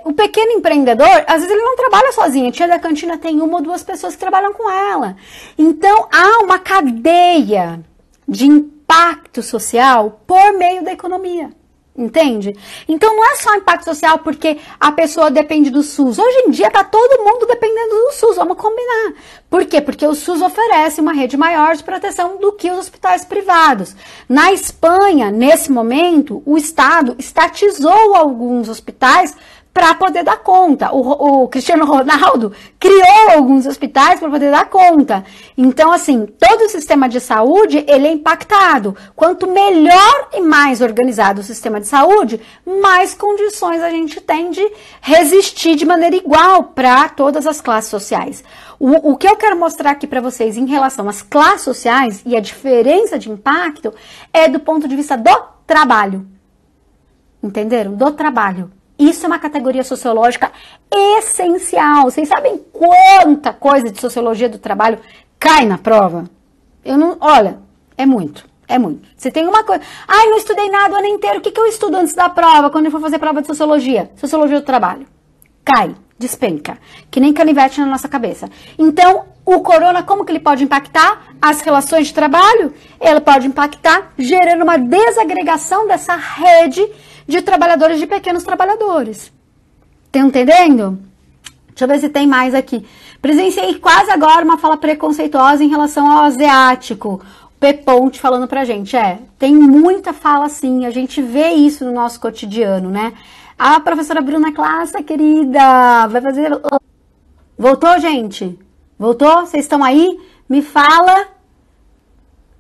o pequeno empreendedor, às vezes ele não trabalha sozinho. A tia da cantina tem 1 ou 2 pessoas que trabalham com ela. Então, há uma cadeia de impacto social por meio da economia. Entende? Então, não é só impacto social porque a pessoa depende do SUS. Hoje em dia, tá todo mundo dependendo do SUS. Vamos combinar. Por quê? Porque o SUS oferece uma rede maior de proteção do que os hospitais privados. Na Espanha, nesse momento, o Estado estatizou alguns hospitais para poder dar conta. O Cristiano Ronaldo criou alguns hospitais para poder dar conta. Então, assim, todo o sistema de saúde, ele é impactado. Quanto melhor e mais organizado o sistema de saúde, mais condições a gente tem de resistir de maneira igual para todas as classes sociais. O que eu quero mostrar aqui para vocês em relação às classes sociais e a diferença de impacto é do ponto de vista do trabalho. Entenderam? Do trabalho. Isso é uma categoria sociológica essencial. Vocês sabem quanta coisa de sociologia do trabalho cai na prova? Olha, é muito. Você tem uma coisa... Ai, não estudei nada o ano inteiro. O que eu estudo antes da prova, quando eu for fazer prova de sociologia? Sociologia do trabalho. Cai. despenca, que nem canivete na nossa cabeça. Então, o corona, como que ele pode impactar as relações de trabalho? Ele pode impactar gerando uma desagregação dessa rede de trabalhadores, de pequenos trabalhadores. Tá entendendo? Deixa eu ver se tem mais aqui. Presenciei quase agora uma fala preconceituosa em relação ao asiático. O Peponte falando pra gente. Tem muita fala assim, a gente vê isso no nosso cotidiano, né? A professora Bruna Classa, querida, vai fazer... Voltou, gente? Voltou? Vocês estão aí? Me fala.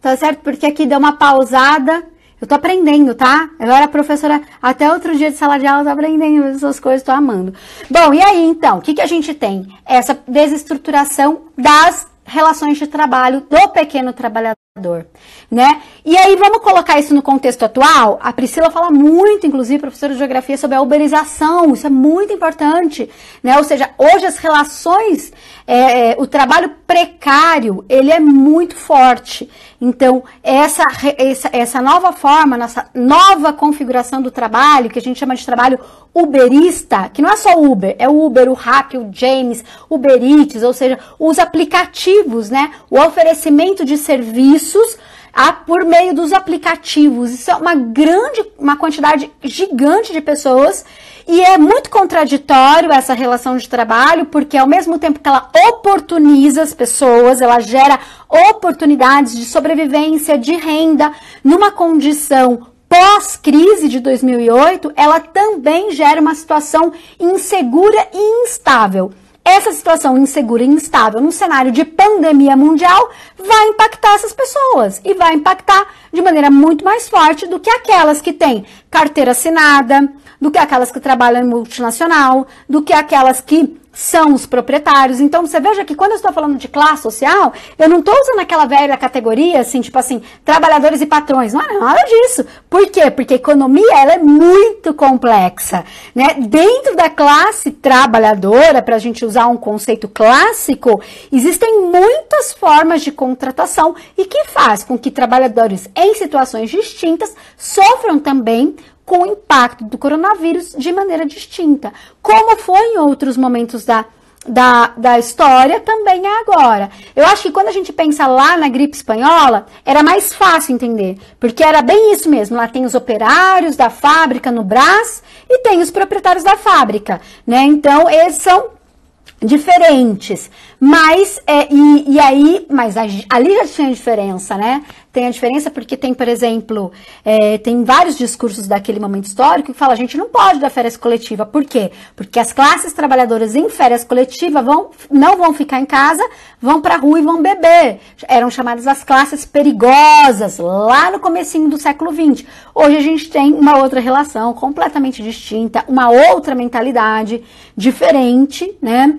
Tá certo? Porque aqui deu uma pausada. Eu tô aprendendo, tá? Eu era professora até outro dia de sala de aula, tô aprendendo essas coisas, tô amando. Bom, e aí, então, o que a gente tem? Essa desestruturação das relações de trabalho do pequeno trabalhador, né? E aí, vamos colocar isso no contexto atual? A Priscila fala muito, inclusive, professora de geografia, sobre a uberização, isso é muito importante, né? Ou seja, hoje as relações, o trabalho precário, ele é muito forte. Então, essa nova forma, nossa nova configuração do trabalho, que a gente chama de trabalho uberista, que não é só Uber, é o Uber, o Rappi, o James, Uber Eats, ou seja, os aplicativos, né? O oferecimento de serviços por meio dos aplicativos. Isso é uma quantidade gigante de pessoas e é muito contraditório essa relação de trabalho, porque ao mesmo tempo que ela oportuniza as pessoas, ela gera oportunidades de sobrevivência, de renda, numa condição pós-crise de 2008, ela também gera uma situação insegura e instável. Essa situação insegura e instável num cenário de pandemia mundial vai impactar essas pessoas e vai impactar de maneira muito mais forte do que aquelas que têm carteira assinada, do que aquelas que trabalham em multinacional, do que aquelas que são os proprietários. Então, você veja que quando eu estou falando de classe social, eu não estou usando aquela velha categoria, assim, tipo assim, trabalhadores e patrões. Não é nada disso. Por quê? Porque a economia, ela é muito complexa, né? Dentro da classe trabalhadora, para a gente usar um conceito clássico, existem muitas formas de contratação e que faz com que trabalhadores em situações distintas sofram também com o impacto do coronavírus de maneira distinta. Como foi em outros momentos da história, também é agora. Eu acho que quando a gente pensa lá na gripe espanhola, era mais fácil entender, porque era bem isso mesmo. Lá tem os operários da fábrica no Brás e tem os proprietários da fábrica, né? Então, eles são diferentes, mas ali já tinha diferença, né? Tem a diferença porque tem, por exemplo, tem vários discursos daquele momento histórico que fala, a gente não pode dar férias coletiva. Por quê? Porque as classes trabalhadoras em férias coletivas não vão ficar em casa, vão pra rua e vão beber. Eram chamadas as classes perigosas, lá no comecinho do século XX. Hoje a gente tem uma outra relação completamente distinta, uma outra mentalidade diferente, né?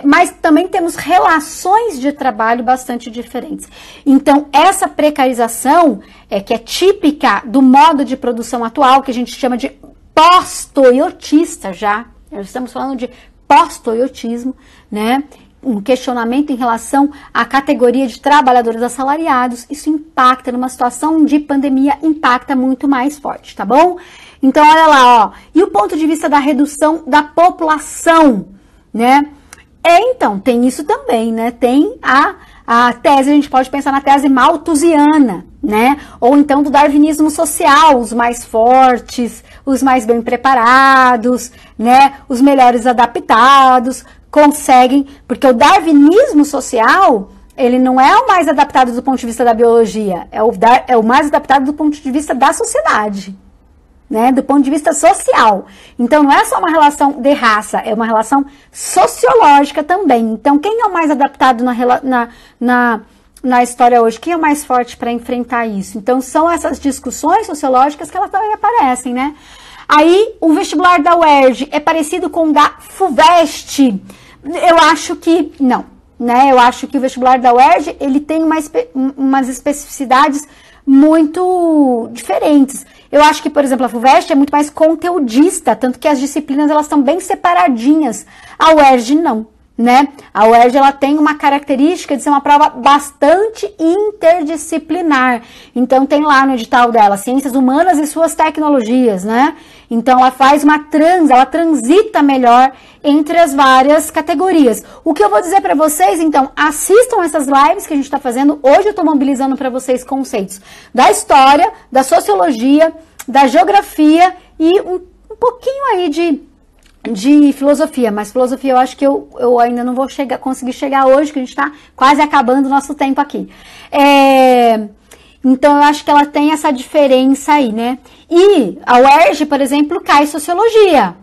Mas também temos relações de trabalho bastante diferentes. Então, essa precarização que é típica do modo de produção atual, que a gente chama de pós-toyotista já. Estamos falando de pós-toyotismo, né? Um questionamento em relação à categoria de trabalhadores assalariados. Isso impacta numa situação de pandemia, impacta muito mais forte, tá bom? Então, olha lá, ó. E o ponto de vista da redução da população, né? Então, tem isso também, né? Tem a tese, a gente pode pensar na tese malthusiana, né? Ou então do darwinismo social, os mais fortes, os mais bem preparados, né? Os melhores adaptados conseguem, porque o darwinismo social, ele não é o mais adaptado do ponto de vista da biologia, é o mais adaptado do ponto de vista da sociedade, né, do ponto de vista social. Então, não é só uma relação de raça, é uma relação sociológica também. Então, quem é o mais adaptado na história hoje? Quem é o mais forte para enfrentar isso? Então, são essas discussões sociológicas que elas também aparecem, né? Aí, o vestibular da UERJ é parecido com o da FUVEST? Eu acho que não, né? Eu acho que o vestibular da UERJ, ele tem umas especificidades muito diferentes. Eu acho que, por exemplo, a FUVEST é muito mais conteudista, tanto que as disciplinas elas estão bem separadinhas. A UERJ não. né? A UERJ, ela tem uma característica de ser uma prova bastante interdisciplinar. Então, tem lá no edital dela, Ciências Humanas e Suas Tecnologias, né? Então, ela faz ela transita melhor entre as várias categorias. O que eu vou dizer para vocês, então, assistam essas lives que a gente está fazendo. Hoje eu estou mobilizando para vocês conceitos da história, da sociologia, da geografia e um pouquinho aí de filosofia, mas filosofia eu acho que eu ainda não vou conseguir chegar hoje, que a gente está quase acabando o nosso tempo aqui. Então, eu acho que ela tem essa diferença aí, né? E a UERJ, por exemplo, cai sociologia.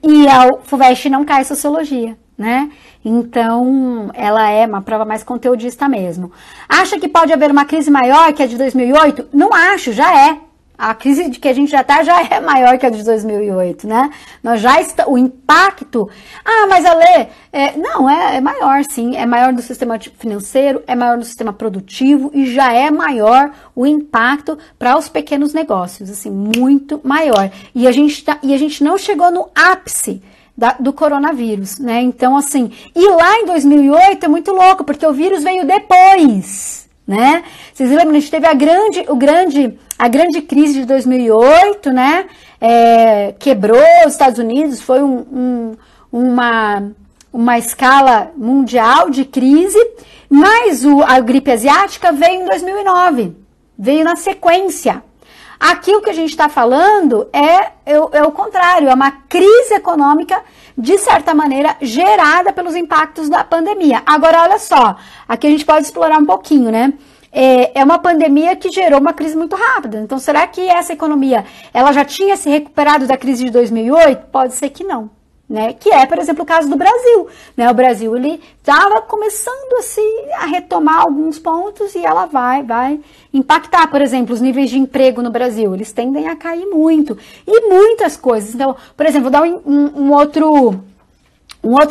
E a FUVEST não cai sociologia, né? Então, ela é uma prova mais conteudista mesmo. Acha que pode haver uma crise maior que a de 2008? Não acho, já é. A crise de que a gente já está já é maior que a de 2008, né? O impacto... mas Ale, não, é maior sim, é maior do sistema financeiro, é maior do sistema produtivo e já é maior o impacto para os pequenos negócios, assim, muito maior. E a gente não chegou no ápice do coronavírus, né? Então, assim, e lá em 2008 é muito louco, porque o vírus veio depois, né? Vocês lembram, a gente teve a grande crise de 2008, né? Quebrou os Estados Unidos, foi uma escala mundial de crise, mas a gripe asiática veio em 2009, veio na sequência. Aqui o que a gente está falando é o contrário, é uma crise econômica, de certa maneira, gerada pelos impactos da pandemia. Agora, olha só, aqui a gente pode explorar um pouquinho, né? É uma pandemia que gerou uma crise muito rápida. Então, será que essa economia, ela já tinha se recuperado da crise de 2008? Pode ser que não, né? Que é, por exemplo, o caso do Brasil, né? O Brasil, ele estava começando a retomar alguns pontos e ela vai impactar, por exemplo, os níveis de emprego no Brasil. Eles tendem a cair muito. E muitas coisas. Então, por exemplo, vou dar um outro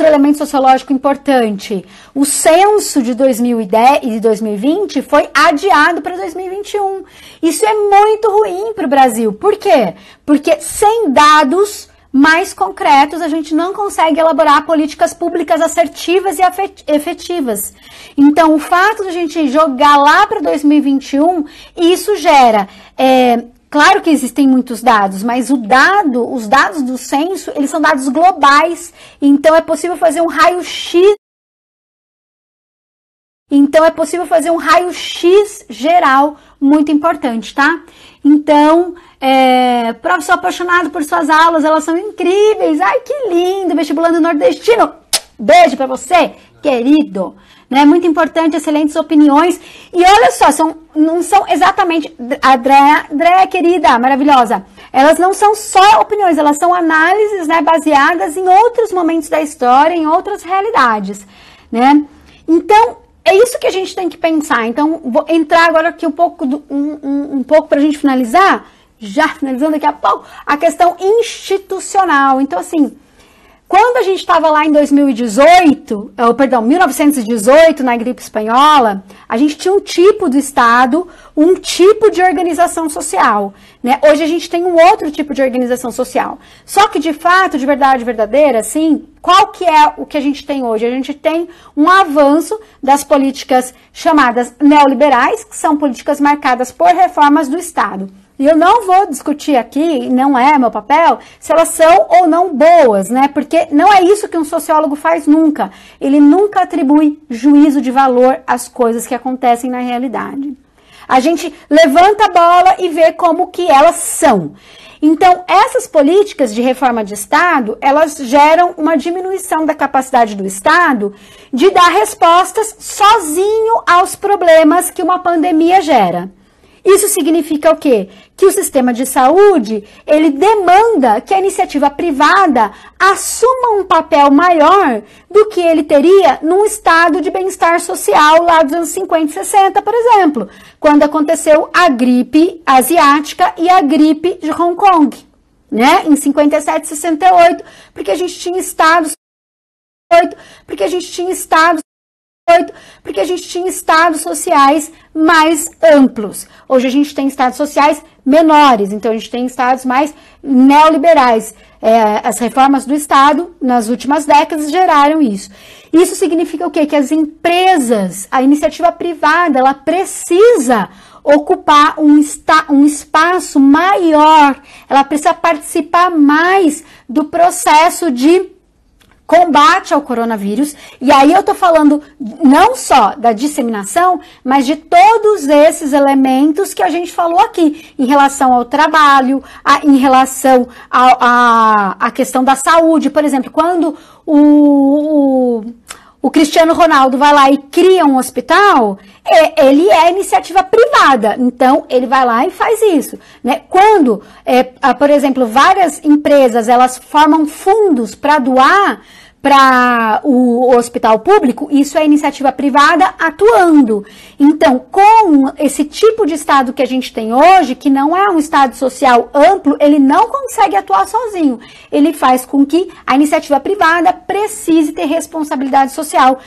elemento sociológico importante. O censo de 2010 e de 2020 foi adiado para 2021. Isso é muito ruim para o Brasil. Por quê? Porque sem dados mais concretos a gente não consegue elaborar políticas públicas assertivas e efetivas. Então, o fato de a gente jogar lá para 2021, isso gera... Claro que existem muitos dados, mas os dados do censo, eles são dados globais, então é possível fazer um raio-x. Então é possível fazer um raio-x geral muito importante, tá? Então, professor apaixonado por suas aulas, elas são incríveis. Ai, que lindo, vestibulando nordestino. Beijo pra você, querido. Né? Muito importante, excelentes opiniões. E olha só, não são exatamente... Andréa, querida, maravilhosa. Elas não são só opiniões, elas são análises, né, baseadas em outros momentos da história, em outras realidades, né? Então, é isso que a gente tem que pensar. Então, vou entrar agora aqui um pouco para a gente finalizar, já finalizando daqui a pouco, a questão institucional. Então, assim... Quando a gente estava lá em 1918, na gripe espanhola, a gente tinha um tipo de Estado, um tipo de organização social, né? Hoje a gente tem um outro tipo de organização social. Só que, de fato, de verdade verdadeira, assim, qual que é o que a gente tem hoje? A gente tem um avanço das políticas chamadas neoliberais, que são políticas marcadas por reformas do Estado. E eu não vou discutir aqui, não é meu papel, se elas são ou não boas, né? Porque não é isso que um sociólogo faz nunca. Ele nunca atribui juízo de valor às coisas que acontecem na realidade. A gente levanta a bola e vê como que elas são. Então, essas políticas de reforma de Estado, elas geram uma diminuição da capacidade do Estado de dar respostas sozinho aos problemas que uma pandemia gera. Isso significa o quê? Que o sistema de saúde, ele demanda que a iniciativa privada assuma um papel maior do que ele teria num estado de bem-estar social lá dos anos 50 e 60, por exemplo, quando aconteceu a gripe asiática e a gripe de Hong Kong, né? Em 57 e 68, porque a gente tinha estados porque a gente tinha estados sociais mais amplos. Hoje a gente tem estados sociais menores, então a gente tem estados mais neoliberais. As reformas do Estado, nas últimas décadas, geraram isso. Isso significa o quê? Que as empresas, a iniciativa privada, ela precisa ocupar um espaço maior, ela precisa participar mais do processo de combate ao coronavírus, e aí eu tô falando não só da disseminação, mas de todos esses elementos que a gente falou aqui, em relação ao trabalho, em relação à questão da saúde. Por exemplo, quando o Cristiano Ronaldo vai lá e cria um hospital, ele é iniciativa privada, então ele vai lá e faz isso, né? Quando, por exemplo, várias empresas, elas formam fundos para doar para o hospital público, isso é iniciativa privada atuando. Então, com esse tipo de Estado que a gente tem hoje, que não é um Estado social amplo, ele não consegue atuar sozinho. Ele faz com que a iniciativa privada precise ter responsabilidade social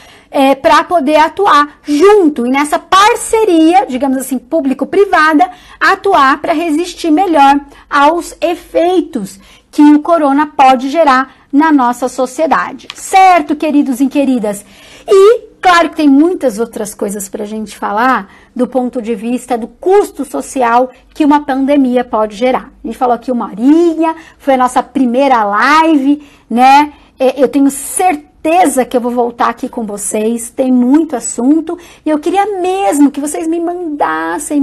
para poder atuar junto, e nessa parceria, digamos assim, público-privada, atuar para resistir melhor aos efeitos que o corona pode gerar na nossa sociedade. Certo, queridos e queridas? E, claro que tem muitas outras coisas para a gente falar do ponto de vista do custo social que uma pandemia pode gerar. A gente falou aqui 1 horinha, foi a nossa primeira live, né? Eu tenho certeza que eu vou voltar aqui com vocês, tem muito assunto, e eu queria mesmo que vocês me mandassem,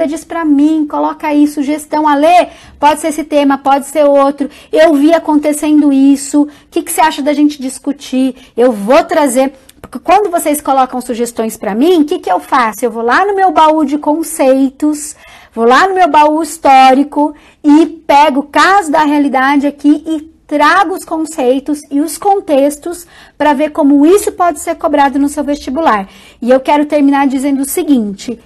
diz pra mim, coloca aí sugestão, Alê, pode ser esse tema, pode ser outro, eu vi acontecendo isso, o que você acha da gente discutir? Eu vou trazer, porque quando vocês colocam sugestões pra mim, o que eu faço? Eu vou lá no meu baú de conceitos, vou lá no meu baú histórico e pego o caso da realidade aqui e trago os conceitos e os contextos para ver como isso pode ser cobrado no seu vestibular. E eu quero terminar dizendo o seguinte: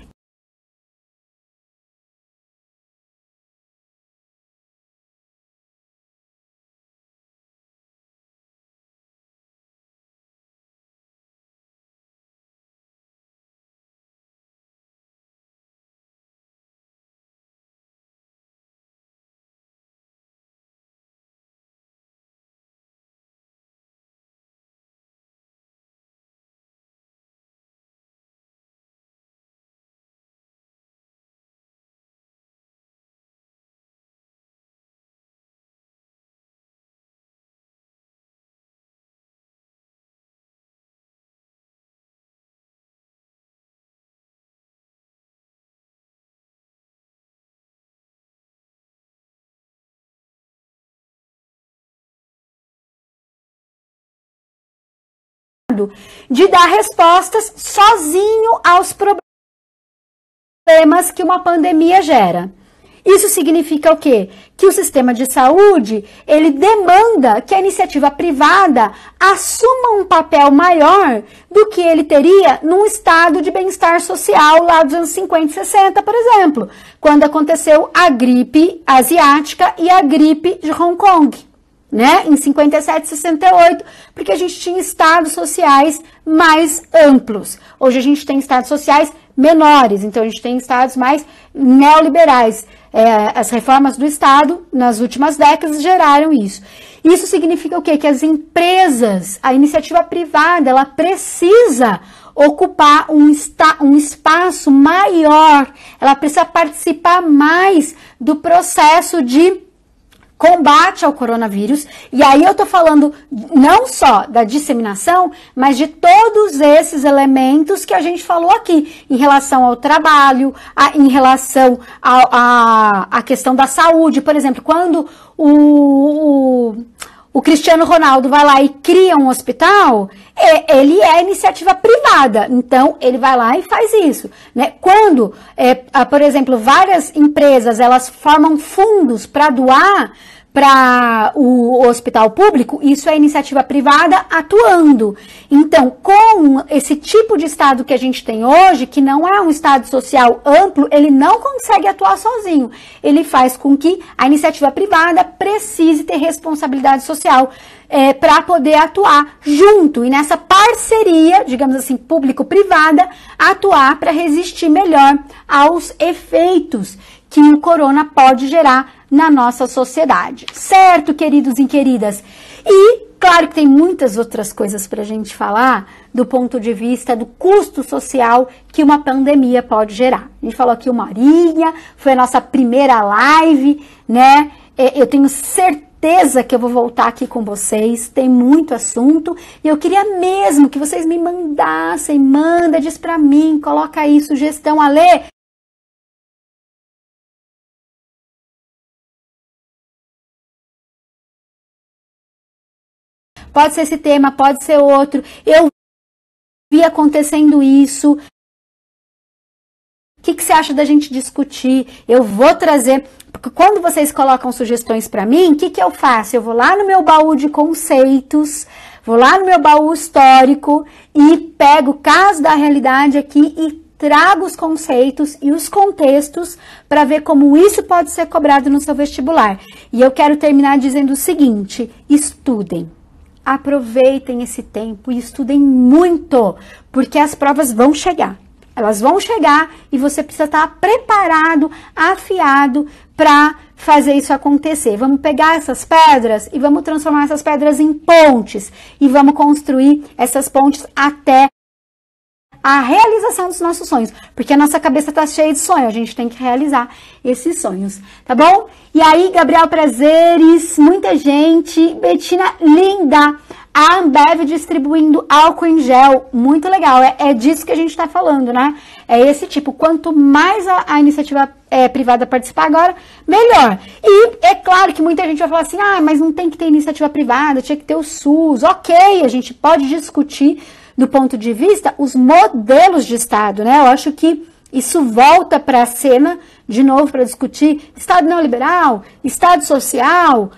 de dar respostas sozinho aos problemas que uma pandemia gera. Isso significa o quê? Que o sistema de saúde, ele demanda que a iniciativa privada assuma um papel maior do que ele teria num estado de bem-estar social lá dos anos 50 e 60, por exemplo, quando aconteceu a gripe asiática e a gripe de Hong Kong, né, em 57 e 68, porque a gente tinha estados sociais mais amplos. Hoje a gente tem estados sociais menores, então a gente tem estados mais neoliberais. As reformas do Estado, nas últimas décadas, geraram isso. Isso significa o quê? Que as empresas, a iniciativa privada, ela precisa ocupar um espaço maior, ela precisa participar mais do processo de combate ao coronavírus, e aí eu tô falando não só da disseminação, mas de todos esses elementos que a gente falou aqui, em relação ao trabalho, em relação à questão da saúde. Por exemplo, quando o Cristiano Ronaldo vai lá e cria um hospital, ele é iniciativa privada, então ele vai lá e faz isso, né? Quando, por exemplo, várias empresas, elas formam fundos para doar para o hospital público, isso é iniciativa privada atuando. Então, com esse tipo de Estado que a gente tem hoje, que não é um Estado social amplo, ele não consegue atuar sozinho. Ele faz com que a iniciativa privada precise ter responsabilidade social para poder atuar junto e nessa parceria, digamos assim, público-privada, atuar para resistir melhor aos efeitos que o corona pode gerar na nossa sociedade. Certo, queridos e queridas? E, claro que tem muitas outras coisas para a gente falar do ponto de vista do custo social que uma pandemia pode gerar. A gente falou aqui 1 horinha, foi a nossa primeira live, né? Eu tenho certeza que eu vou voltar aqui com vocês, tem muito assunto, e eu queria mesmo que vocês me mandassem, diz para mim, coloca aí sugestão, Alê. Pode ser esse tema, pode ser outro. Eu vi acontecendo isso. O que você acha da gente discutir? Eu vou trazer, porque quando vocês colocam sugestões para mim, o que eu faço? Eu vou lá no meu baú de conceitos, vou lá no meu baú histórico e pego o caso da realidade aqui e trago os conceitos e os contextos para ver como isso pode ser cobrado no seu vestibular. E eu quero terminar dizendo o seguinte: estudem. Aproveitem esse tempo e estudem muito, porque as provas vão chegar. Elas vão chegar e você precisa estar preparado, afiado para fazer isso acontecer. Vamos pegar essas pedras e vamos transformar essas pedras em pontes e vamos construir essas pontes até a realização dos nossos sonhos, porque a nossa cabeça está cheia de sonhos, a gente tem que realizar esses sonhos, tá bom? E aí, Gabriel Prazeres, muita gente, Betina, linda, a Ambev distribuindo álcool em gel, muito legal, é disso que a gente está falando, né? É esse tipo, quanto mais a iniciativa privada participar agora, melhor. E é claro que muita gente vai falar assim, mas não tem que ter iniciativa privada, tinha que ter o SUS, ok, a gente pode discutir do ponto de vista os modelos de Estado, né? Eu acho que isso volta para a cena de novo para discutir Estado neoliberal, Estado social,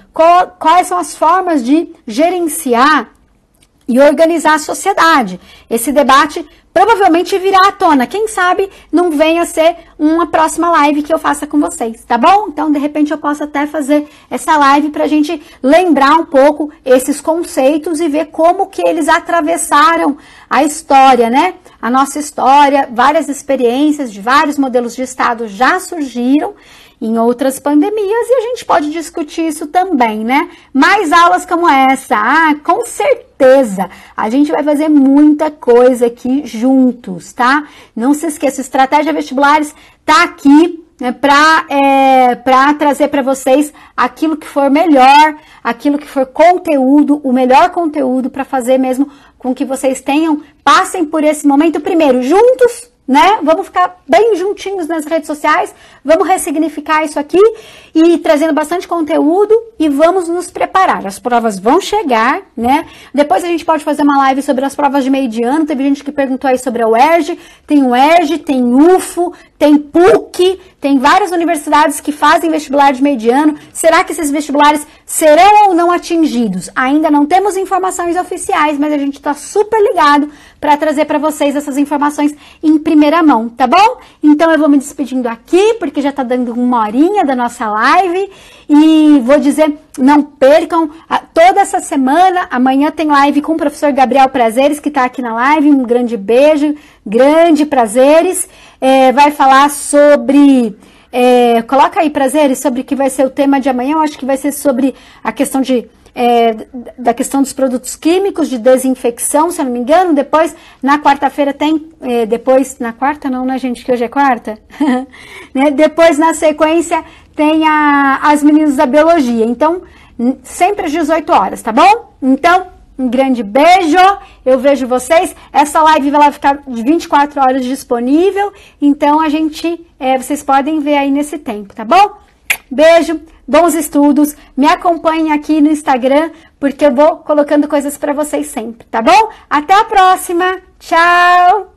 quais são as formas de gerenciar e organizar a sociedade. Esse debate provavelmente virá à tona. Quem sabe não venha a ser uma próxima live que eu faça com vocês, tá bom? Então, de repente, eu posso até fazer essa live para a gente lembrar um pouco esses conceitos e ver como que eles atravessaram a história, né? A nossa história, várias experiências de vários modelos de Estado já surgiram em outras pandemias e a gente pode discutir isso também, né? Mais aulas como essa, com certeza, a gente vai fazer muita coisa aqui juntos, tá? Não se esqueça, Estratégia Vestibulares tá aqui para trazer para vocês aquilo que for melhor, aquilo que for conteúdo, o melhor conteúdo para fazer mesmo com que vocês passem por esse momento primeiro juntos, né? Vamos ficar bem juntinhos nas redes sociais, vamos ressignificar isso aqui e trazendo bastante conteúdo e vamos nos preparar. As provas vão chegar, né? Depois a gente pode fazer uma live sobre as provas de meio de ano. Teve gente que perguntou aí sobre a UERJ, tem UERJ, tem UFO, tem PUC, tem várias universidades que fazem vestibular de meio de ano. Será que esses vestibulares serão ou não atingidos? Ainda não temos informações oficiais, mas a gente está super ligado para trazer para vocês essas informações em primeira mão, tá bom? Então eu vou me despedindo aqui, porque já tá dando 1 horinha da nossa live, e vou dizer, não percam, toda essa semana, amanhã tem live com o professor Gabriel Prazeres, que tá aqui na live, um grande beijo, grande Prazeres, vai falar sobre... coloca aí, Prazeres, sobre o que vai ser o tema de amanhã. Eu acho que vai ser sobre a questão da questão dos produtos químicos, de desinfecção, se eu não me engano. Depois, na quarta-feira tem, depois, na quarta não, né, gente, que hoje é quarta? Né? Depois, na sequência, tem as meninas da biologia. Então, sempre às 18 horas, tá bom? Então, um grande beijo, eu vejo vocês. Essa live vai ficar de 24 horas disponível, então vocês podem ver aí nesse tempo, tá bom? Beijo, bons estudos, me acompanhem aqui no Instagram, porque eu vou colocando coisas para vocês sempre, tá bom? Até a próxima, tchau!